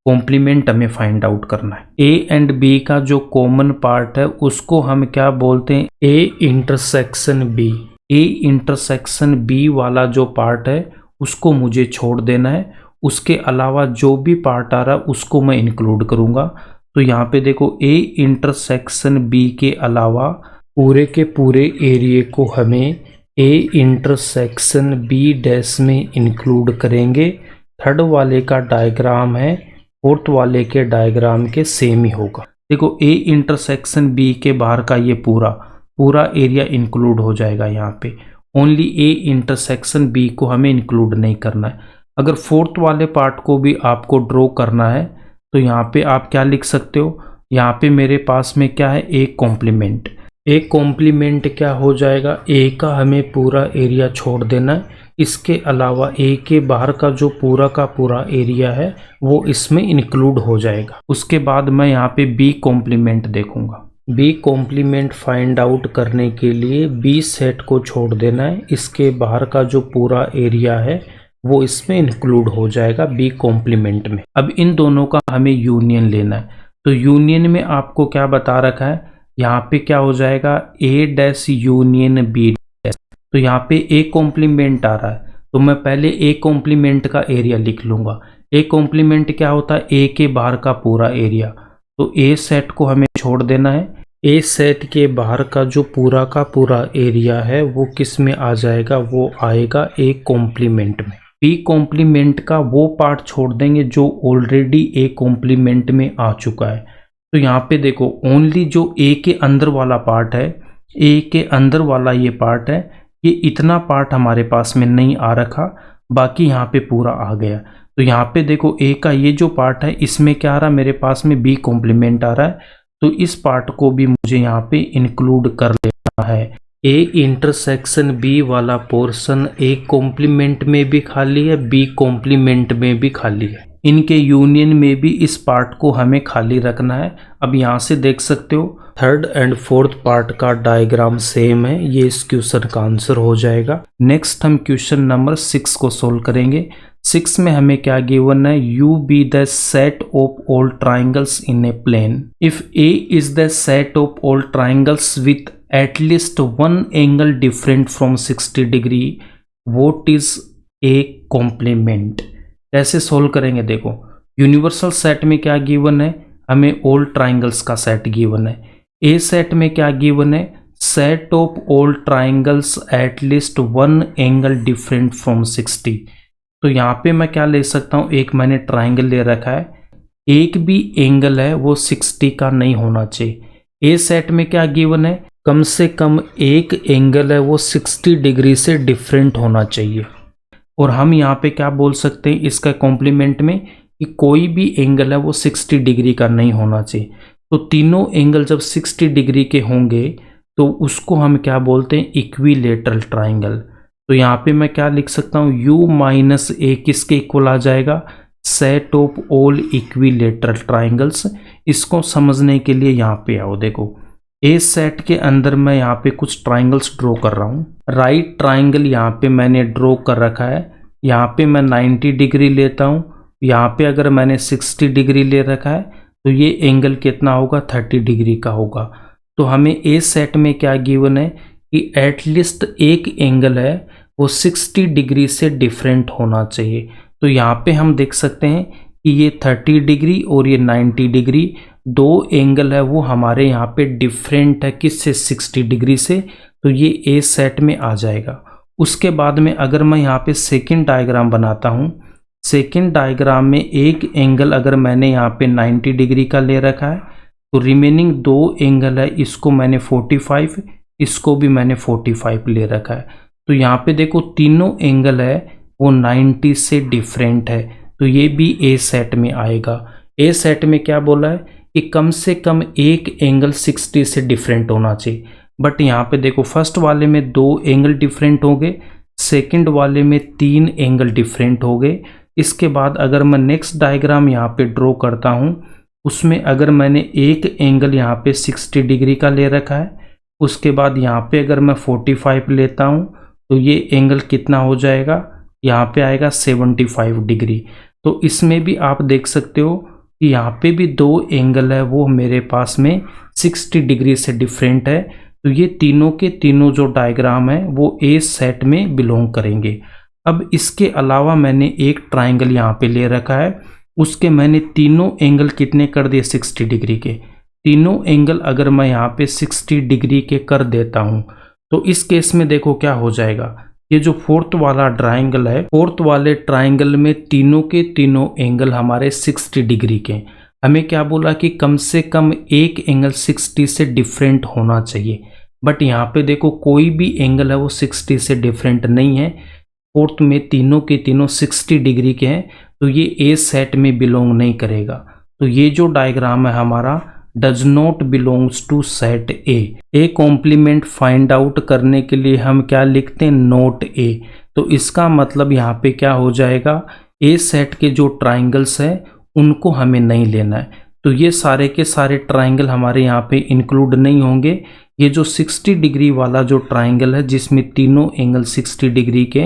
कॉम्प्लीमेंट हमें फाइंड आउट करना है। ए एंड बी का जो कॉमन पार्ट है उसको हम क्या बोलते हैं, A intersection B. A intersection B वाला जो पार्ट है उसको मुझे छोड़ देना है, उसके अलावा जो भी पार्ट आ रहा है उसको मैं इंक्लूड करूंगा। तो यहाँ पे देखो ए इंटरसेक्शन बी के अलावा पूरे के पूरे एरिया को हमें ए इंटरसेक्शन बी डैश में इंक्लूड करेंगे। थर्ड वाले का डायग्राम है, फोर्थ वाले के डायग्राम के सेम ही होगा। देखो ए इंटरसेक्शन बी के बाहर का ये पूरा एरिया इंक्लूड हो जाएगा। यहाँ पे ओनली ए इंटरसेक्शन बी को हमें इंक्लूड नहीं करना है। अगर फोर्थ वाले पार्ट को भी आपको ड्रॉ करना है तो यहाँ पे आप क्या लिख सकते हो, यहाँ पे मेरे पास में क्या है, ए कॉम्प्लीमेंट। ए कॉम्प्लीमेंट क्या हो जाएगा, ए का हमें पूरा एरिया छोड़ देना है। इसके अलावा ए के बाहर का जो पूरा का पूरा एरिया है वो इसमें इंक्लूड हो जाएगा। उसके बाद मैं यहाँ पे बी कॉम्प्लीमेंट देखूंगा। बी कॉम्प्लीमेंट फाइंड आउट करने के लिए बी सेट को छोड़ देना है। इसके बाहर का जो पूरा एरिया है वो इसमें इंक्लूड हो जाएगा बी कॉम्प्लीमेंट में। अब इन दोनों का हमें यूनियन लेना है। तो यूनियन में आपको क्या बता रखा है, यहाँ पे क्या हो जाएगा, A dash union B dash. तो यहाँ पे ए कॉम्प्लीमेंट आ रहा है तो मैं पहले ए कॉम्प्लीमेंट का एरिया लिख लूंगा। ए कॉम्प्लीमेंट क्या होता है, ए के बाहर का पूरा एरिया। तो ए सेट को हमें छोड़ देना है। ए सेट के बाहर का जो पूरा का पूरा एरिया है वो किस में आ जाएगा, वो आएगा ए कॉम्प्लीमेंट में। बी कॉम्प्लीमेंट का वो पार्ट छोड़ देंगे जो ऑलरेडी ए कॉम्प्लीमेंट में आ चुका है। तो यहाँ पे देखो ओनली जो ए के अंदर वाला पार्ट है, ए के अंदर वाला ये पार्ट है, ये इतना पार्ट हमारे पास में नहीं आ रखा, बाकी यहाँ पे पूरा आ गया। तो यहाँ पे देखो ए का ये जो पार्ट है इसमें क्या आ रहा है, मेरे पास में बी कॉम्प्लीमेंट आ रहा है। तो इस पार्ट को भी मुझे यहाँ पे इंक्लूड कर लेना है। ए इंटरसेक्शन बी वाला पोर्शन ए कॉम्प्लीमेंट में भी खाली है, बी कॉम्प्लीमेंट में भी खाली है। इनके यूनियन में भी इस पार्ट को हमें खाली रखना है। अब यहाँ से देख सकते हो थर्ड एंड फोर्थ पार्ट का डायग्राम सेम है, ये इस क्वेश्चन का आंसर हो जाएगा। नेक्स्ट हम क्वेश्चन नंबर 6 को सोल्व करेंगे। 6 में हमें क्या गिवन है, U be the set of all triangles in a plane if A is the set of all triangles with at least one angle different from 60 degree, what is a complement। कैसे solve करेंगे, देखो universal set में क्या given है, हमें all triangles का set given है। A set में क्या गिवन है, set of all triangles at least one angle different from 60। तो यहाँ पे मैं क्या ले सकता हूँ, एक मैंने ट्राइंगल ले रखा है, एक भी एंगल है वो 60 का नहीं होना चाहिए। ए सेट में क्या गिवन है, कम से कम एक एंगल है वो 60 डिग्री से डिफरेंट होना चाहिए। और हम यहाँ पे क्या बोल सकते हैं इसका कॉम्प्लीमेंट में, कि कोई भी एंगल है वो 60 डिग्री का नहीं होना चाहिए। तो तीनों एंगल जब 60 डिग्री के होंगे तो उसको हम क्या बोलते हैं, इक्विलेटरल ट्राइंगल। तो यहाँ पे मैं क्या लिख सकता हूँ, u माइनस ए किसके इक्वल आ जाएगा, set of all equilateral triangles. इसको समझने के लिए यहाँ पे आओ, देखो ए सेट के अंदर मैं यहाँ पे कुछ ट्राइंगल्स ड्रॉ कर रहा हूँ। राइट ट्राइंगल यहाँ पे मैंने ड्रॉ कर रखा है, यहाँ पे मैं 90 डिग्री लेता हूँ। यहाँ पे अगर मैंने 60 डिग्री ले रखा है तो ये एंगल कितना होगा, 30 डिग्री का होगा। तो हमें ए सेट में क्या गिवन है कि एटलीस्ट एक एंगल है वो 60 डिग्री से डिफरेंट होना चाहिए। तो यहाँ पे हम देख सकते हैं कि ये 30 डिग्री और ये 90 डिग्री दो एंगल है वो हमारे यहाँ पे डिफरेंट है, किससे, 60 डिग्री से। तो ये ए सेट में आ जाएगा। उसके बाद में अगर मैं यहाँ पे सेकंड डायग्राम बनाता हूँ, सेकंड डायग्राम में एक एंगल अगर मैंने यहाँ पे 90 डिग्री का ले रखा है तो रिमेनिंग दो एंगल है, इसको मैंने 45, इसको भी मैंने 45 ले रखा है। तो यहाँ पे देखो तीनों एंगल है वो 90 से डिफरेंट है, तो ये भी ए सेट में आएगा। ए सेट में क्या बोला है कि कम से कम एक एंगल 60 से डिफरेंट होना चाहिए। बट यहाँ पे देखो फर्स्ट वाले में दो एंगल डिफरेंट हो गए, सेकंड वाले में 3 एंगल डिफरेंट हो गए। इसके बाद अगर मैं नेक्स्ट डायग्राम यहाँ पे ड्रॉ करता हूँ, उसमें अगर मैंने एक एंगल यहाँ पे 60 डिग्री का ले रखा है, उसके बाद यहाँ पे अगर मैं 45 लेता हूँ तो ये एंगल कितना हो जाएगा, यहाँ पे आएगा 75 डिग्री। तो इसमें भी आप देख सकते हो कि यहाँ पे भी दो एंगल है वो मेरे पास में 60 डिग्री से डिफरेंट है। तो ये तीनों के तीनों जो डायग्राम है वो ए सेट में बिलोंग करेंगे। अब इसके अलावा मैंने एक ट्राइंगल यहाँ पे ले रखा है, उसके मैंने तीनों एंगल कितने कर दिए, 60 डिग्री के। तीनों एंगल अगर मैं यहाँ पे 60 डिग्री के कर देता हूँ तो इस केस में देखो क्या हो जाएगा, ये जो फोर्थ वाला ट्राइंगल है, फोर्थ वाले ट्राइंगल में तीनों के तीनों एंगल हमारे 60 डिग्री के। हमें क्या बोला कि कम से कम एक एंगल 60 से डिफरेंट होना चाहिए, बट यहाँ पे देखो कोई भी एंगल है वो 60 से डिफरेंट नहीं है। फोर्थ में तीनों के तीनों 60 डिग्री के हैं, तो ये ए सेट में बिलोंग नहीं करेगा। तो ये जो डायग्राम है हमारा does not belongs to set A complement find out करने के लिए हम क्या लिखते हैं, नोट ए। तो इसका मतलब यहाँ पे क्या हो जाएगा, ए सेट के जो ट्राइंगल्स है उनको हमें नहीं लेना है। तो ये सारे के सारे ट्राइंगल हमारे यहाँ पे इंक्लूड नहीं होंगे। ये जो 60 डिग्री वाला जो ट्राइंगल है जिसमें तीनों एंगल 60 डिग्री के,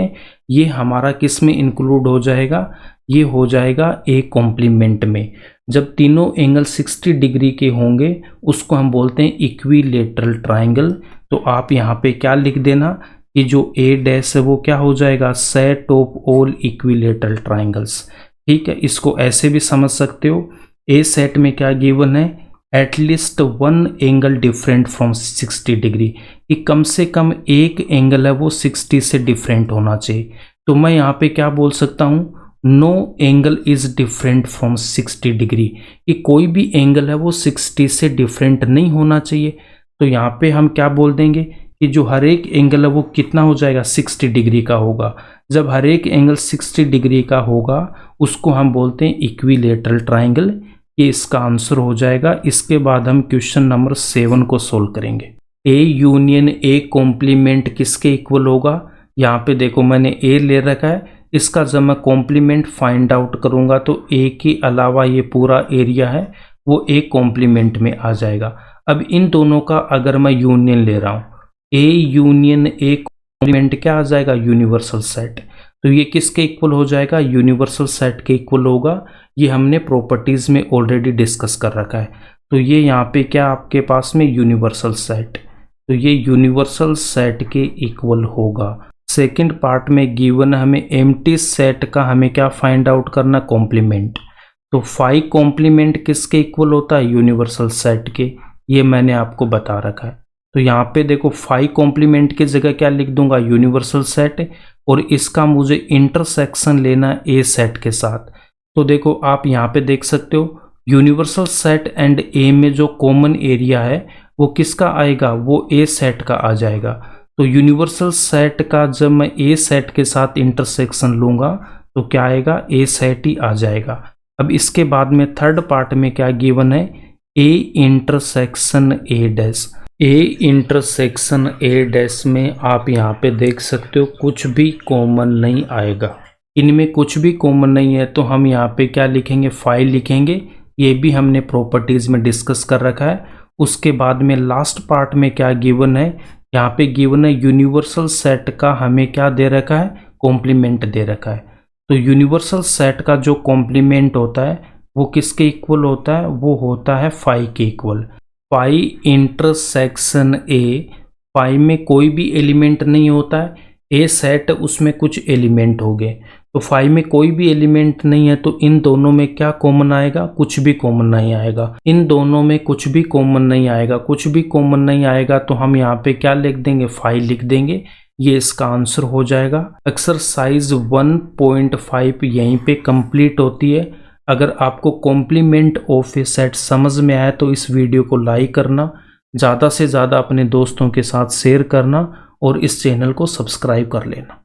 ये हमारा किस में इंक्लूड हो जाएगा, ये हो जाएगा ए कॉम्प्लीमेंट में। जब तीनों एंगल 60 डिग्री के होंगे उसको हम बोलते हैं इक्विलेटरल ट्राइंगल। तो आप यहाँ पे क्या लिख देना कि जो ए डैश है वो क्या हो जाएगा, set of all equilateral triangles. ठीक है, इसको ऐसे भी समझ सकते हो, ए सेट में क्या गिवन है, at least one angle different from 60 degree, कि कम से कम एक एंगल है वो 60 से डिफरेंट होना चाहिए। तो मैं यहाँ पे क्या बोल सकता हूँ, no angle is different from 60 degree, कि कोई भी एंगल है वो 60 से डिफरेंट नहीं होना चाहिए। तो यहाँ पे हम क्या बोल देंगे कि जो हर एक एंगल है वो कितना हो जाएगा, 60 डिग्री का होगा। जब हर एक एंगल 60 डिग्री का होगा उसको हम बोलते हैं इक्विलेटरल ट्राइंगल। ये इसका आंसर हो जाएगा। इसके बाद हम क्वेश्चन नंबर 7 को सोल्व करेंगे। ए यूनियन ए कॉम्प्लीमेंट किसके इक्वल होगा, यहाँ पे देखो मैंने ए ले रखा है, इसका जब मैं कॉम्प्लीमेंट फाइंड आउट करूंगा तो ए के अलावा ये पूरा एरिया है वो ए कॉम्प्लीमेंट में आ जाएगा। अब इन दोनों का अगर मैं यूनियन ले रहा हूँ, ए यूनियन ए कॉम्प्लीमेंट क्या आ जाएगा, यूनिवर्सल सेट। तो ये किसके इक्वल हो जाएगा, यूनिवर्सल सेट के इक्वल होगा। ये हमने प्रॉपर्टीज में ऑलरेडी डिस्कस कर रखा है। तो ये यहाँ पे क्या आपके पास में यूनिवर्सल सेट, तो ये यूनिवर्सल सेट के इक्वल होगा। सेकंड पार्ट में गिवन हमें एम्प्टी सेट का हमें क्या फाइंड आउट करना, कॉम्प्लीमेंट। तो फाइव कॉम्प्लीमेंट किसके इक्वल होता है, यूनिवर्सल सेट के, ये मैंने आपको बता रखा है। तो यहाँ पे देखो फाइव कॉम्प्लीमेंट की जगह क्या लिख दूंगा, यूनिवर्सल सेट, और इसका मुझे इंटरसेक्शन लेना ए सेट के साथ। तो देखो आप यहाँ पे देख सकते हो यूनिवर्सल सेट एंड ए में जो कॉमन एरिया है वो किसका आएगा, वो ए सेट का आ जाएगा। तो यूनिवर्सल सेट का जब मैं ए सेट के साथ इंटरसेक्शन लूंगा तो क्या आएगा, ए सेट ही आ जाएगा। अब इसके बाद में थर्ड पार्ट में क्या गिवन है, ए intersection A dash. A intersection A dash में आप यहाँ पे देख सकते हो कुछ भी कॉमन नहीं आएगा, इनमें कुछ भी कॉमन नहीं है। तो हम यहाँ पे क्या लिखेंगे, 5 लिखेंगे। ये भी हमने प्रॉपर्टीज में डिस्कस कर रखा है। उसके बाद में लास्ट पार्ट में क्या गिवन है, यहाँ पे गिवन है यूनिवर्सल सेट का हमें क्या दे रखा है, कॉम्प्लीमेंट दे रखा है। तो यूनिवर्सल सेट का जो कॉम्प्लीमेंट होता है वो किसके इक्वल होता है, वो होता है 5 के इक्वल। 5 इंटरसेक्शन ए, 5 में कोई भी एलिमेंट नहीं होता है, ए सेट उसमें कुछ एलिमेंट हो गए। तो 5 में कोई भी एलिमेंट नहीं है तो इन दोनों में क्या कॉमन आएगा, कुछ भी कॉमन नहीं आएगा। इन दोनों में कुछ भी कॉमन नहीं आएगा, कुछ भी कॉमन नहीं आएगा तो हम यहाँ पे क्या लिख देंगे, 5 लिख देंगे। ये इसका आंसर हो जाएगा। एक्सरसाइज 1.5 यहीं पे कंप्लीट होती है। अगर आपको कॉम्प्लीमेंट ऑफ ए सेट समझ में आया तो इस वीडियो को लाइक करना, ज़्यादा से ज़्यादा अपने दोस्तों के साथ शेयर करना और इस चैनल को सब्सक्राइब कर लेना।